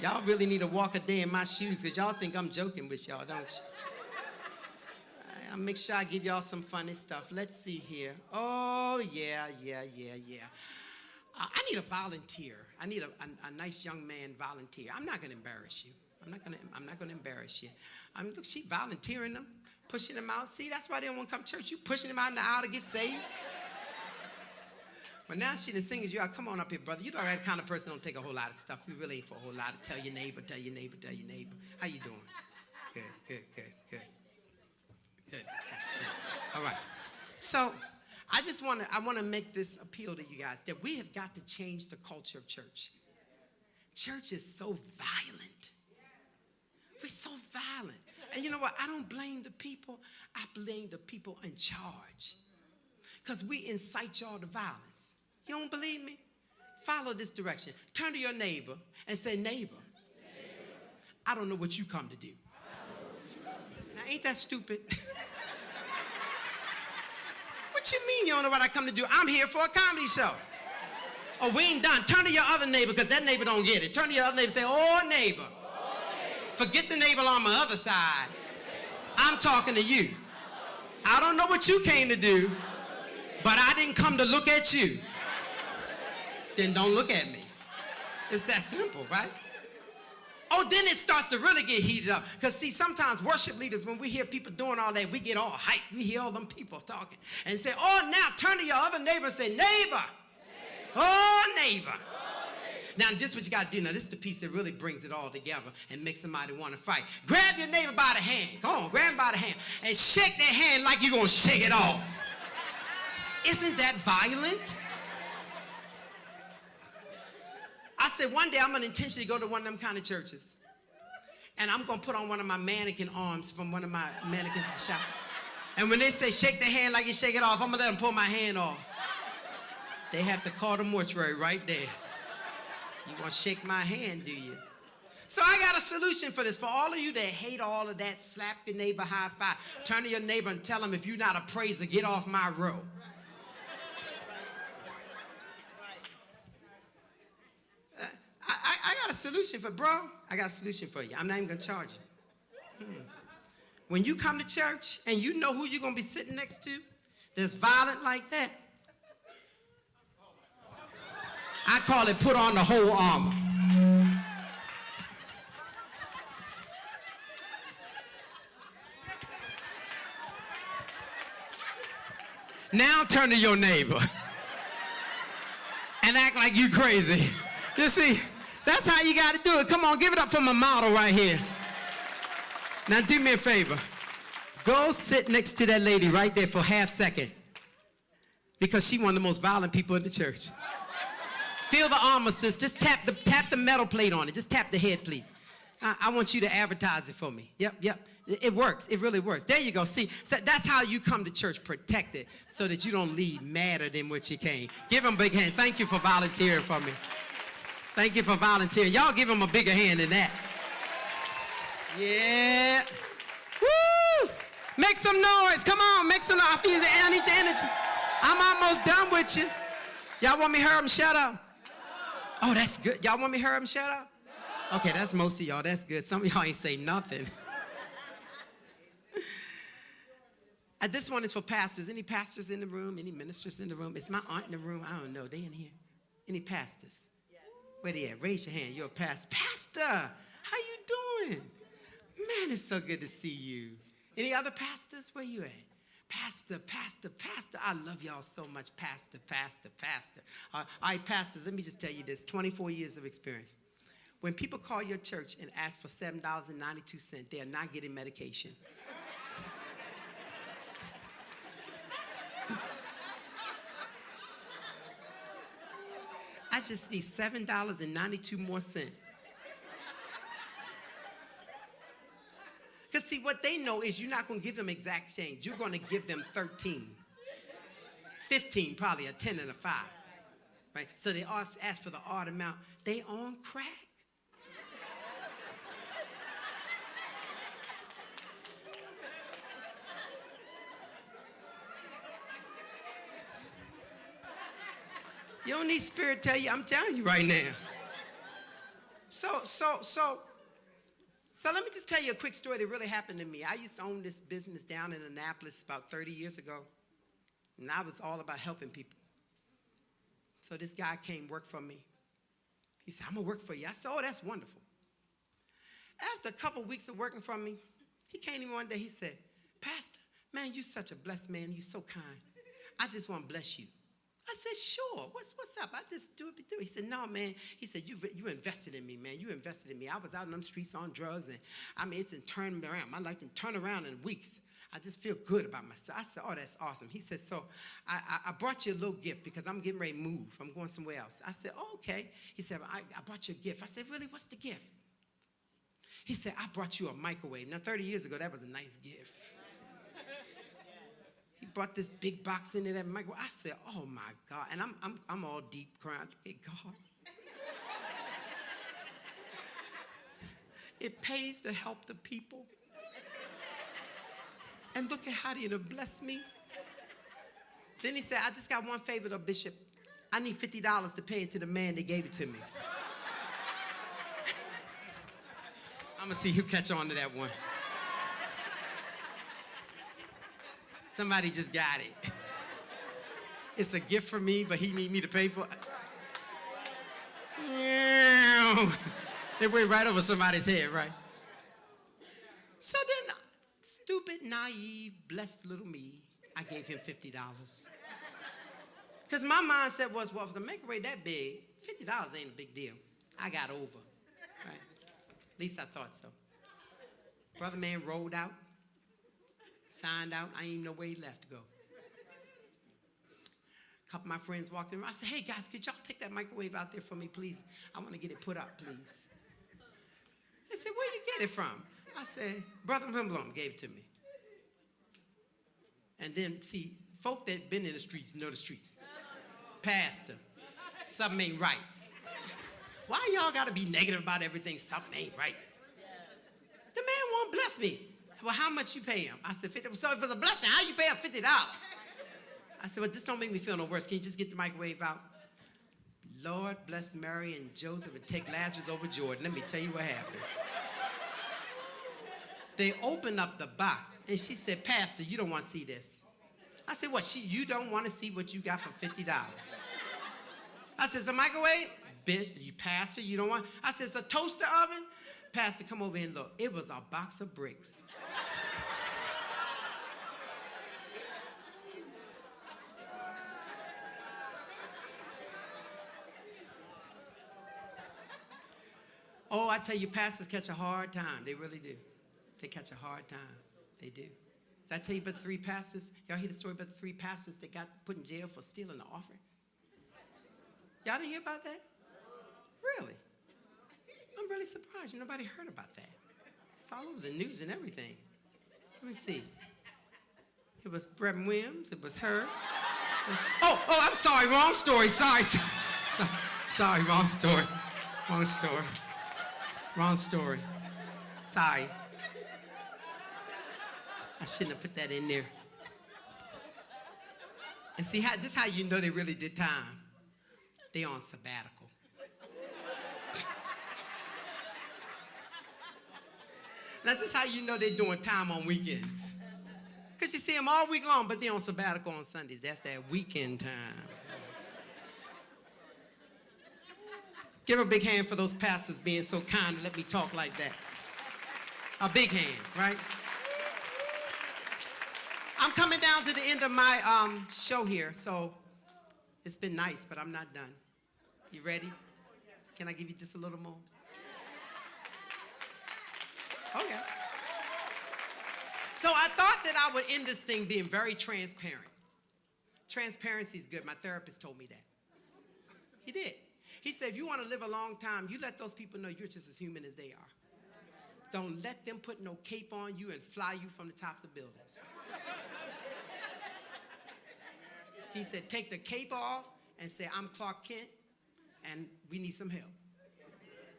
Y'all really need to walk a day in my shoes, because y'all think I'm joking with y'all, don't you? I'll make sure I give y'all some funny stuff. Let's see here. Oh, yeah. I need a volunteer. I need a nice young man volunteer. I'm not going to embarrass you. I'm not going to embarrass you. Look, she volunteering them, pushing them out. See, that's why they don't want to come to church. You pushing them out in the aisle to get saved. But now she done singing you out. Come on up here, brother. You're the right kind of person who don't take a whole lot of stuff. We really ain't for a whole lot. Tell your neighbor. How you doing? Good. All right. So I want to make this appeal to you guys that we have got to change the culture of church. Church is so violent. We're so violent. And you know what? I don't blame the people. I blame the people in charge. Because we incite y'all to violence. You don't believe me? Follow this direction. Turn to your neighbor and say, neighbor, I don't know what you come to do. Now, ain't that stupid? What you mean you don't know what I come to do? I'm here for a comedy show. Oh, we ain't done. Turn to your other neighbor, because that neighbor don't get it. Turn to your other neighbor and say, oh, neighbor. Forget the neighbor on my other side. I'm talking to you. I don't know what you came to do, but I didn't come to look at you. Then don't look at me. It's that simple, right? Oh, then it starts to really get heated up. Because, see, sometimes worship leaders, when we hear people doing all that, we get all hyped. We hear all them people talking. And say, oh, now turn to your other neighbor and say, neighbor. Oh, neighbor. Now, this is what you got to do. Now, this is the piece that really brings it all together and makes somebody want to fight. Grab your neighbor by the hand. Come on, grab him by the hand. And shake their hand like you're going to shake it off. Isn't that violent? I said, one day I'm going to intentionally go to one of them kind of churches. And I'm going to put on one of my mannequin arms from one of my mannequins in the shop. And when they say shake the hand like you shake it off, I'm going to let them pull my hand off. They have to call the mortuary right there. You want to shake my hand, do you? So I got a solution for this. For all of you that hate all of that, slap your neighbor high five. Turn to your neighbor and tell him, if you're not a praiser, get off my row. I got a solution for, bro. I got a solution for you. I'm not even going to charge you. When you come to church and you know who you're going to be sitting next to that's violent like that, I call it put on the whole armor. Now turn to your neighbor and act like you crazy. You see, that's how you got to do it. Come on, give it up for my model right here. Now do me a favor. Go sit next to that lady right there for a half second, because she's one of the most violent people in the church. Feel the armor, sis. Just tap the metal plate on it. Just tap the head, please. I want you to advertise it for me. Yep. It works. It really works. There you go. See, so that's how you come to church, protected, so that you don't leave madder than what you came. Give him a big hand. Thank you for volunteering for me. Thank you for volunteering. Y'all give him a bigger hand than that. Yeah. Woo! Make some noise. Come on, make some noise. I feel I need your energy. I'm almost done with you. Y'all want me to hurry up and shut up? Oh, that's good. Y'all want me to hurry up and shut up? Okay, that's most of y'all. That's good. Some of y'all ain't say nothing. This one is for pastors. Any pastors in the room? Any ministers in the room? Is my aunt in the room? I don't know. They in here? Any pastors? Where they at? Raise your hand. You're a pastor. Pastor, how you doing? Man, it's so good to see you. Any other pastors? Where you at? Pastor. I love y'all so much. Pastor. All right, pastors, let me just tell you this. 24 years of experience. When people call your church and ask for $7.92, they are not getting medication. I just need $7.92 more cents. Because see, what they know is you're not going to give them exact change. You're going to give them 13, 15, probably a 10 and a 5. Right? So they ask for the odd amount. They on crack. You don't need spirit to tell you. I'm telling you right now. So let me just tell you a quick story that really happened to me. I used to own this business down in Annapolis about 30 years ago, and I was all about helping people. So this guy came work for me. He said, I'm going to work for you. I said, oh, that's wonderful. After a couple weeks of working for me, he came to me one day. He said, Pastor, man, you're such a blessed man. You're so kind. I just want to bless you. I said, sure. What's up? I just do it. He said, no, man. He said, you invested in me, man. You invested in me. I was out in them streets on drugs, and I mean, it's turned me around. My life can turn around in weeks. I just feel good about myself. I said, oh, that's awesome. He said, so I brought you a little gift because I'm getting ready to move. I'm going somewhere else. I said, oh, okay. He said, I brought you a gift. I said, really? What's the gift? He said, I brought you a microwave. Now, 30 years ago, that was a nice gift. He brought this big box into that microwave. I said, oh, my God. And I'm all deep crying. Hey, God. It pays to help the people. And look at how they done blessed me. Then he said, I just got one favor though, Bishop. I need $50 to pay it to the man that gave it to me. I'm going to see who catch on to that one. Somebody just got it. It's a gift for me, but he need me to pay for it. It went right over somebody's head, right? So then, stupid, naive, blessed little me, I gave him $50. Because my mindset was, well, if the microwave that big, $50 ain't a big deal. I got over, right? At least I thought so. Brother man rolled out, signed out. I ain't even know where he left to go. A couple of my friends walked in. I said, hey, guys, could y'all take that microwave out there for me, please? I want to get it put up, please. They said, where you get it from? I said, Brother Rimblom gave it to me. And then, see, folk that been in the streets know the streets. Pastor, something ain't right. Why y'all gotta be negative about everything? Something ain't right. The man won't bless me. Well, how much you pay him? I said, 50. So if it's a blessing, how you pay him $50? I said, well, this don't make me feel no worse. Can you just get the microwave out? Lord bless Mary and Joseph and take Lazarus over Jordan. Let me tell you what happened. They opened up the box, and she said, Pastor, you don't want to see this. I said, what, you don't want to see what you got for $50? I said, it's a microwave? Bitch, you pastor, you don't want? I said, it's a toaster oven? Pastor, come over here and look. It was a box of bricks. Oh, I tell you, pastors catch a hard time. They really do. They catch a hard time. They do. Did I tell you about the 3 pastors? Y'all hear the story about the 3 pastors that got put in jail for stealing the offering? Y'all didn't hear about that? Really? I'm really surprised nobody heard about that. It's all over the news and everything. Let me see. It was Brett Williams. It was her. Oh, I'm sorry. Wrong story. Sorry, wrong story. Wrong story. Wrong story. Sorry. I shouldn't have put that in there. And see, this is how you know they really did time. They on sabbatical. Now, this is how you know they're doing time on weekends. Because you see them all week long, but they're on sabbatical on Sundays. That's that weekend time. Give a big hand for those pastors being so kind to let me talk like that. A big hand, right? I'm coming down to the end of my show here, so it's been nice, but I'm not done. You ready? Can I give you just a little more? Okay. So I thought that I would end this thing being very transparent. Transparency is good. My therapist told me that. He did. He said, if you want to live a long time, you let those people know you're just as human as they are. Don't let them put no cape on you and fly you from the tops of buildings. He said, take the cape off and say, I'm Clark Kent, and we need some help.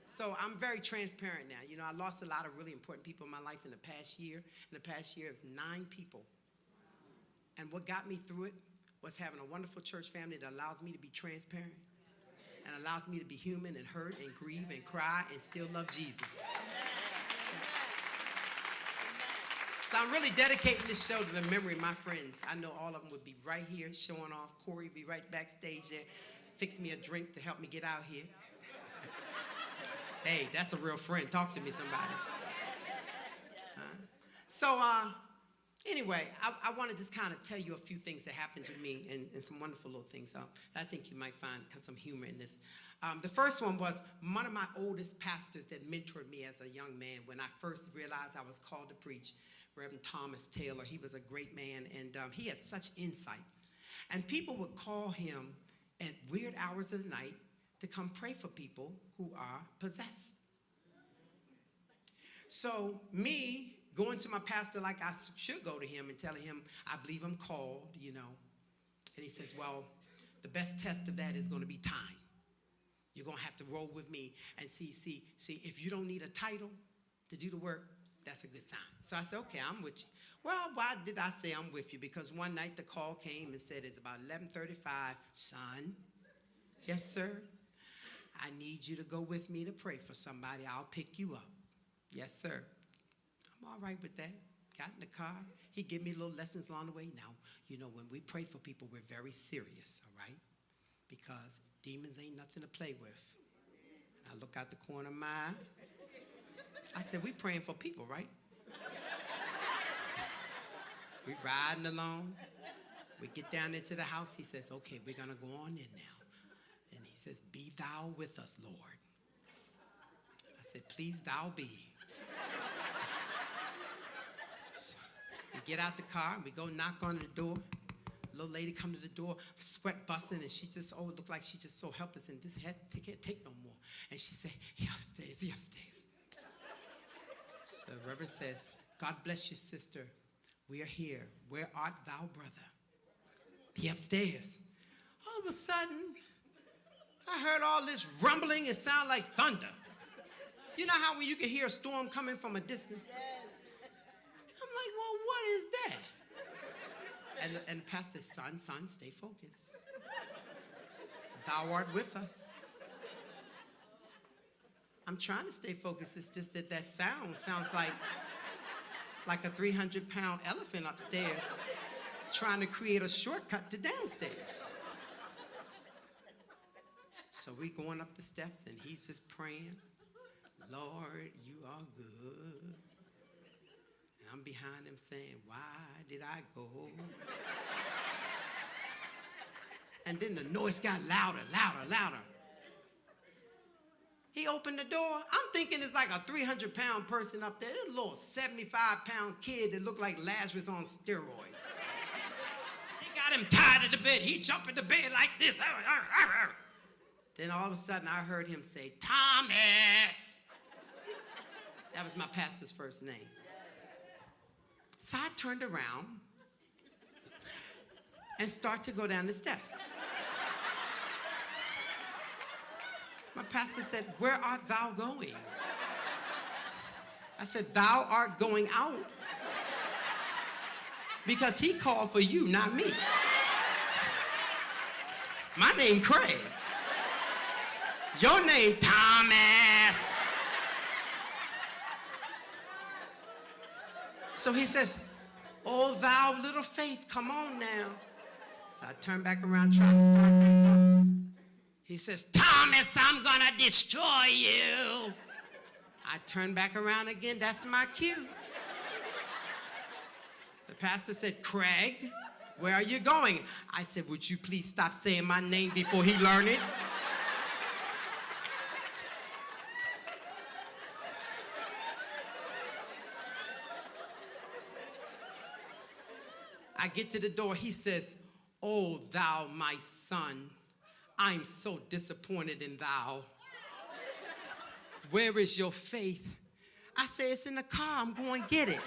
So I'm very transparent now. You know, I lost a lot of really important people in my life in the past year. In the past year, it was 9 people. And what got me through it was having a wonderful church family that allows me to be transparent and allows me to be human and hurt and grieve and cry and still love Jesus. So I'm really dedicating this show to the memory of my friends. I know all of them would be right here showing off. Corey would be right backstage there. Fix me a drink to help me get out here. Hey, that's a real friend. Talk to me, somebody. Anyway, I want to just kind of tell you a few things that happened to me and some wonderful little things. I think you might find some humor in this. The first one was one of my oldest pastors that mentored me as a young man when I first realized I was called to preach, Reverend Thomas Taylor. He was a great man, and he had such insight. And people would call him at weird hours of the night to come pray for people who are possessed. So me going to my pastor like I should go to him and telling him, I believe I'm called, you know. And he says, well, the best test of that is going to be time. You're going to have to roll with me and see, if you don't need a title to do the work, that's a good sign. So I said, okay, I'm with you. Well, why did I say I'm with you? Because one night the call came and said, it's about 11:35, son. Yes, sir. I need you to go with me to pray for somebody. I'll pick you up. Yes, sir. I'm all right with that. Got in the car. He gave me little lessons along the way. Now, you know, when we pray for people, we're very serious, all right? Because demons ain't nothing to play with. And I look out the corner of my eye. I said, we praying for people, right? We riding along. We get down there to the house. He says, okay, we're going to go on in now. And he says, be thou with us, Lord. I said, please thou be. So we get out the car and we go knock on the door. Little lady come to the door, sweat busting, and she just, looked like she just so helpless and just can't take no more. And she said, he upstairs, he upstairs. So the Reverend says, God bless you, sister. We are here. Where art thou, brother? He upstairs. all of a sudden, I heard all this rumbling. It sounded like thunder. You know how when you can hear a storm coming from a distance? I'm like, well, what is that? And the pastor said, son, stay focused. Thou art with us. I'm trying to stay focused. It's just that sound sounds like a 300-pound elephant upstairs trying to create a shortcut to downstairs. So we going up the steps and he's just praying, Lord, you are good. And I'm behind him saying, why did I go? And then the noise got louder, louder, louder. He opened the door. I'm thinking it's like a 300-pound person up there. This little 75-pound kid that looked like Lazarus on steroids. They got him tied to the bed. He jumped in the bed like this. Then all of a sudden I heard him say, Thomas. That was my pastor's first name. So I turned around and started to go down the steps. My pastor said, where art thou going? I said, thou art going out. Because he called for you, not me. My name Craig. Your name Thomas. So he says, oh, thou little faith, come on now. So I turned back around, trying to start back up. He says, Thomas, I'm gonna destroy you. I turned back around again, that's my cue. The pastor said, Craig, where are you going? I said, would you please stop saying my name before he learned it? I get to the door, he says, oh, thou my son, I'm so disappointed in thou. Where is your faith? I say, it's in the car, I'm going to get it.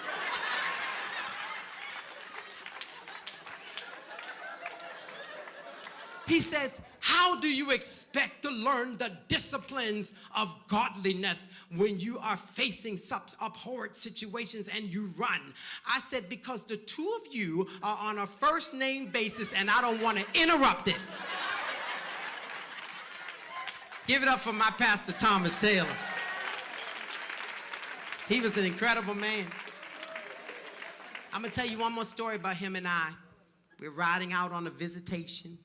He says, how do you expect to learn the disciplines of godliness when you are facing such abhorrent situations and you run? I said, because the two of you are on a first name basis and I don't want to interrupt it. Give it up for my pastor, Thomas Taylor. He was an incredible man. I'm going to tell you one more story about him and I. We're riding out on a visitation.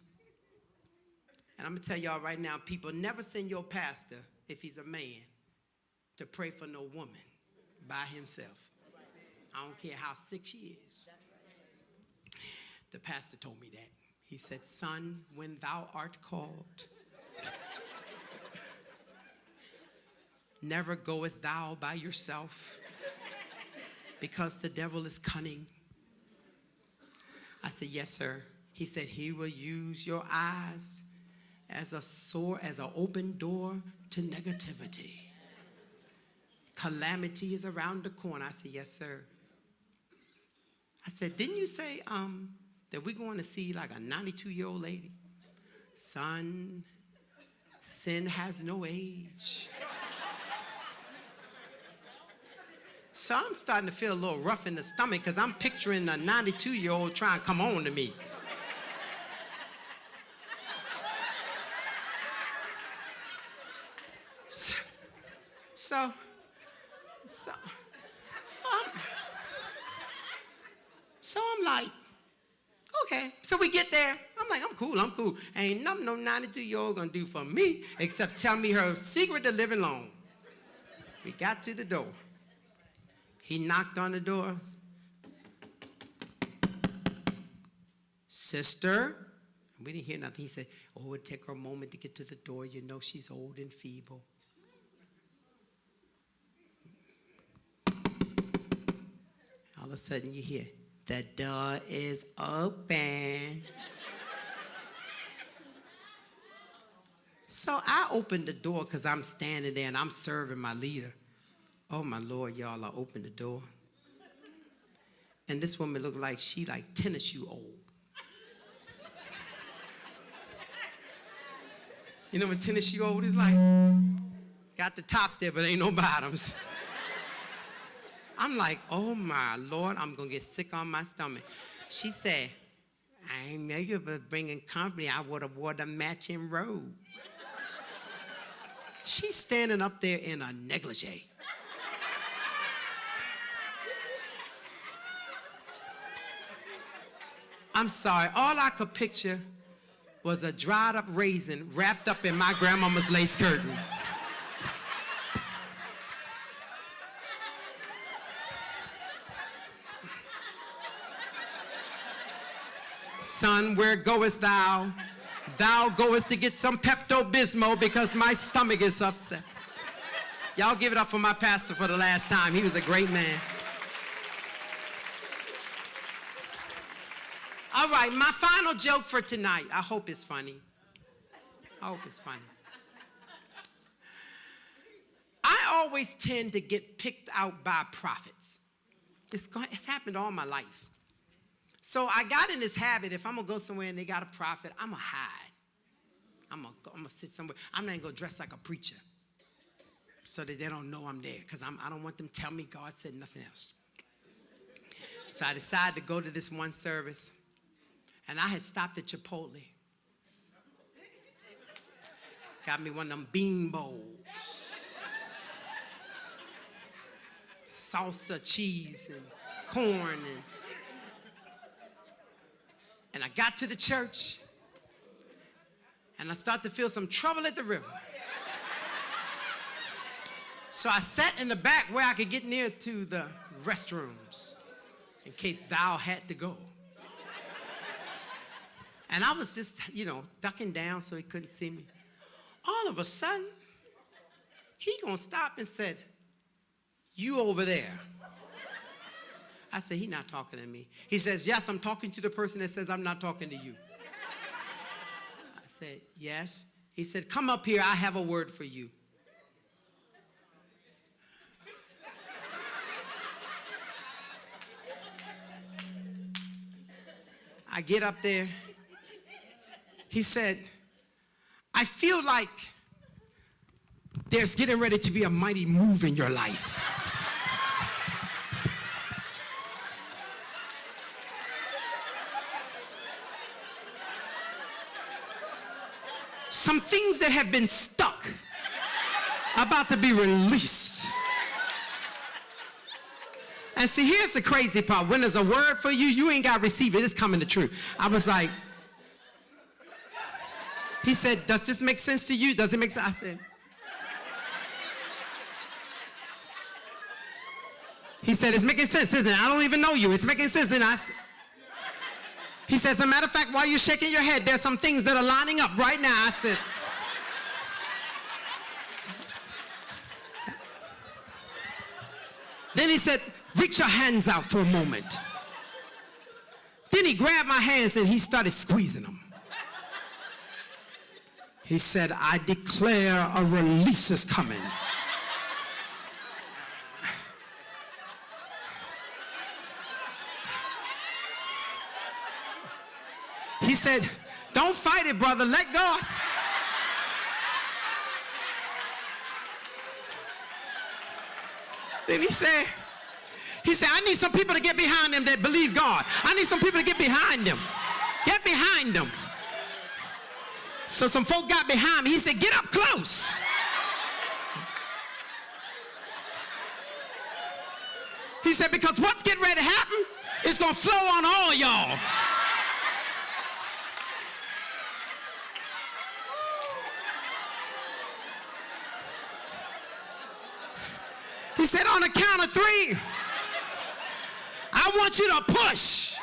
And I'm going to tell y'all right now, people never send your pastor, if he's a man, to pray for no woman by himself. I don't care how sick she is. The pastor told me that. He said, son, when thou art called, never goeth thou by yourself, because the devil is cunning. I said, yes, sir. He said, he will use your eyes as a sword, as an open door to negativity. Calamity is around the corner. I said, yes, sir. I said, didn't you say that we're going to see like a 92-year-old lady? Son, sin has no age. So I'm starting to feel a little rough in the stomach because I'm picturing a 92-year-old trying to come on to me. So I'm like, okay. So we get there. I'm like, I'm cool. Ain't nothing no 92-year-old gonna do for me except tell me her secret to living long. We got to the door. He knocked on the door. Sister. And we didn't hear nothing. He said, oh, it'll take her a moment to get to the door. You know she's old and feeble. All of a sudden you hear, the door is open. So I opened the door because I'm standing there and I'm serving my leader. Oh my Lord, y'all, I opened the door. And this woman looked like she like tennis shoe old. You know when tennis shoe old is like? Got the tops there, but ain't no bottoms. I'm like, oh my Lord, I'm gonna get sick on my stomach. She said, I ain't know you were bringing company. I would have wore the matching robe. She's standing up there in a negligee. I'm sorry, all I could picture was a dried up raisin wrapped up in my grandmama's lace curtains. Son, where goest thou? Thou goest to get some Pepto-Bismol because my stomach is upset. Y'all give it up for my pastor for the last time. He was a great man. All right, my final joke for tonight. I hope it's funny. I hope it's funny. I always tend to get picked out by prophets. It's happened all my life. So I got in this habit, if I'm going to go somewhere and they got a prophet, I'm going to hide. I'm going to sit somewhere. I'm not even going to dress like a preacher so that they don't know I'm there because I don't want them to tell me God said nothing else. So I decided to go to this one service, and I had stopped at Chipotle. Got me one of them bean bowls. Salsa, cheese, and corn, and I got to the church, and I started to feel some trouble at the river. So I sat in the back where I could get near to the restrooms in case thou had to go. And I was just, ducking down so he couldn't see me. All of a sudden, he gonna stop and said, you over there. I said, he's not talking to me. He says, yes, I'm talking to the person that says I'm not talking to you. I said, yes. He said, come up here, I have a word for you. I get up there. He said, I feel like there's getting ready to be a mighty move in your life. Some things that have been stuck about to be released. And see, here's the crazy part. When there's a word for you, you ain't got to receive it. It's coming the truth. I was like, he said, does this make sense to you? Does it make sense? I said, he said, it's making sense, isn't it? I don't even know you. It's making sense. And he says, as a matter of fact, while you're shaking your head, there's some things that are lining up right now. I said, then he said, reach your hands out for a moment. Then he grabbed my hands and he started squeezing them. He said, I declare a release is coming. He said, don't fight it, brother. Let go. Then he said, I need some people to get behind them that believe God. I need some people to get behind them. Get behind them. So some folk got behind me. He said, get up close. He said, because what's getting ready to happen is going to flow on all y'all. He said, on the count of 3, I want you to push.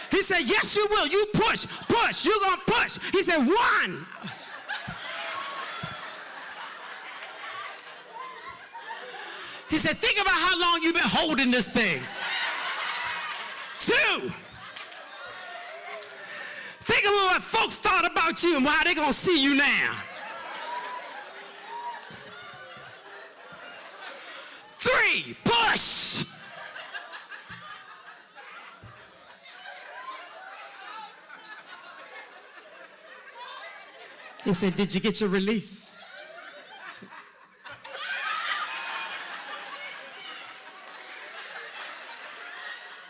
He said, yes, you will. You push. You're going to push. He said, 1. He said, think about how long you've been holding this thing. 2. Think about what folks thought about you and why they're going to see you now. 3, push. He said, did you get your release?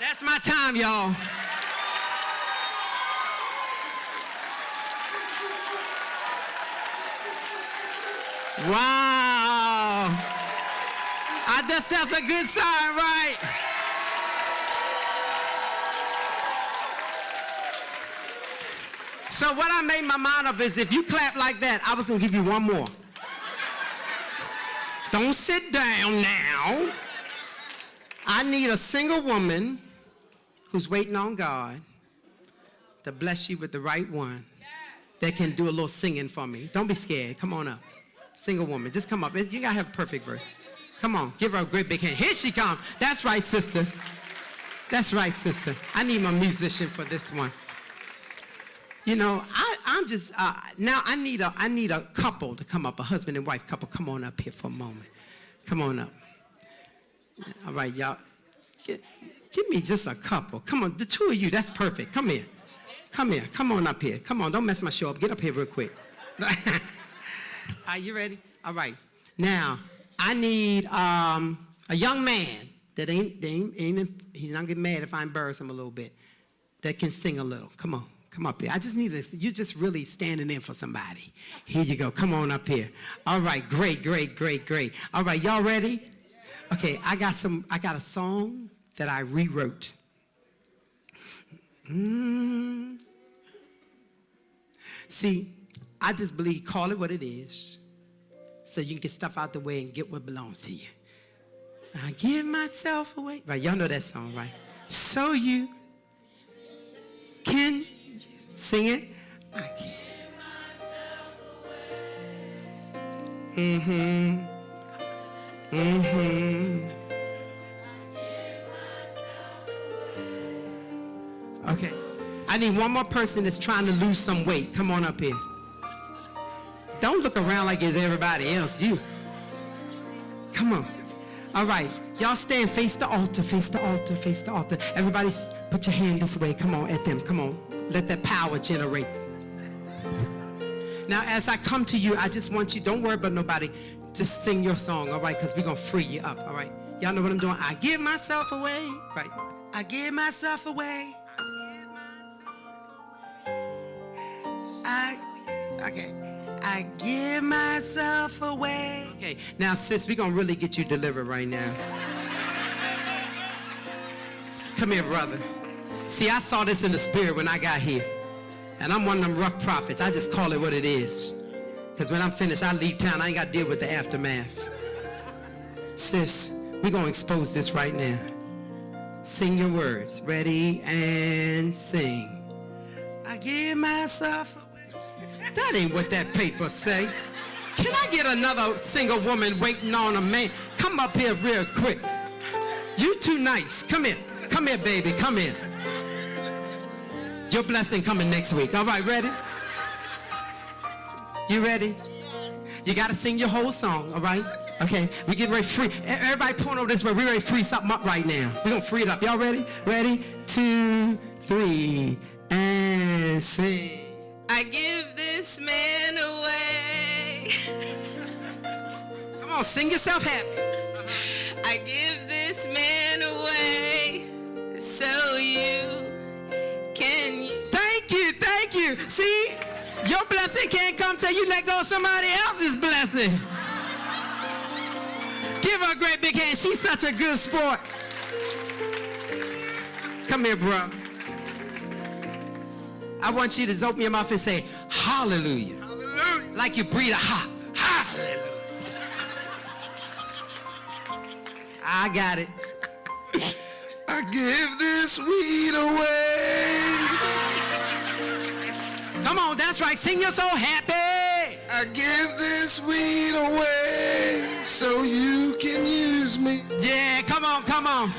That's my time, y'all. Wow. That's a good sign, right? So what I made my mind up is if you clap like that, I was going to give you one more. Don't sit down now. I need a single woman who's waiting on God to bless you with the right one that can do a little singing for me. Don't be scared. Come on up. Single woman. Just come up. You got to have a perfect verse. Come on. Give her a great big hand. Here she comes. That's right, sister. That's right, sister. I need my musician for this one. You know, I'm just, now I need a couple to come up, a husband and wife couple. Come on up here for a moment. Come on up. All right, y'all. Give me just a couple. Come on, the two of you, that's perfect. Come here. Come here. Come on up here. Come on, don't mess my show up. Get up here real quick. Are you ready? All right. Now, I need a young man that he's not getting mad if I embarrass him a little bit, that can sing a little. Come on. Come up here. I just need this. You're just really standing in for somebody. Here you go. Come on up here. All right. Great, great, great, great. All right. Y'all ready? Okay. I got a song that I rewrote. See, I just believe, call it what it is, so you can get stuff out the way and get what belongs to you. I give myself away. Right. Y'all know that song, right? So you can sing it. I give myself away. Okay. I need one more person that's trying to lose some weight. Come on up here. Don't look around like it's everybody else. You. Come on. All right. Y'all stand, face the altar, face the altar, face the altar. Everybody put your hand this way. Come on, at them. Come on. Let that power generate. Now, as I come to you, I just want you, don't worry about nobody. Just sing your song, all right? Because we're going to free you up, all right? Y'all know what I'm doing? I give myself away. Right. I give myself away. I give myself away. Okay, now, sis, we're going to really get you delivered right now. Come here, brother. See, I saw this in the spirit when I got here. And I'm one of them rough prophets. I just call it what it is. Because when I'm finished, I leave town. I ain't got to deal with the aftermath. Sis, we're going to expose this right now. Sing your words. Ready and sing. I give myself away. That ain't what that paper say. Can I get another single woman waiting on a man? Come up here real quick. You too nice. Come here. Come here, baby. Come here. Your blessing coming next week. All right, ready? You ready? You got to sing your whole song, all right? Okay, we getting ready to free. Everybody point over this way. We're ready to free something up right now. We're going to free it up. Y'all ready? Ready? 2, 3, and sing. I give this man away. Come on, sing yourself happy. I give this man away so you can. Thank you, thank you. See, your blessing can't come till you let go of somebody else's blessing. Give her a great big hand. She's such a good sport. Come here, bro. I want you to open your mouth and say, hallelujah. Hallelujah. Like you breathe a ha. Hallelujah. I got it. I give this weed away. Come on, that's right. Sing your soul happy. I give this weed away so you can use me. Yeah, come on, come on.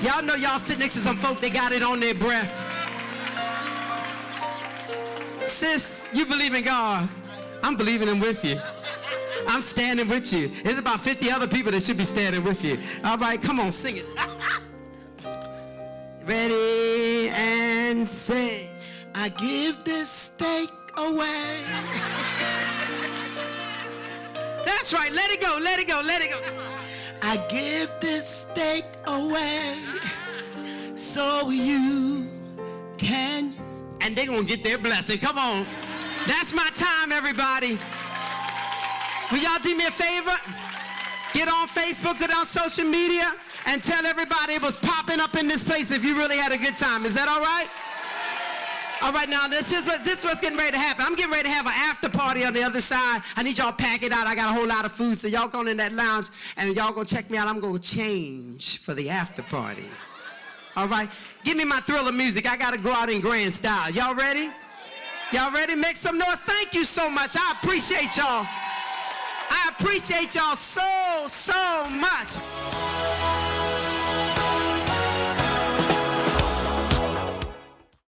Y'all know y'all sit next to some folk, they got it on their breath. Sis, you believe in God. I'm believing him with you. I'm standing with you. There's about 50 other people that should be standing with you. All right, come on, sing it. Ready and sing. I give this steak away. That's right. Let it go. Let it go. Let it go. I give this steak away so you can. And they're going to get their blessing. Come on. That's my time, everybody. Will y'all do me a favor? Get on Facebook, get on social media, and tell everybody it was popping up in this place if you really had a good time. Is that all right? All right, now this is what's getting ready to happen. I'm getting ready to have an after party on the other side. I need y'all to pack it out. I got a whole lot of food, so y'all go in that lounge, and y'all go check me out. I'm going to change for the after party. All right? Give me my Thriller music. I got to go out in grand style. Y'all ready? Y'all ready? Make some noise. Thank you so much. I appreciate y'all. I appreciate y'all so much.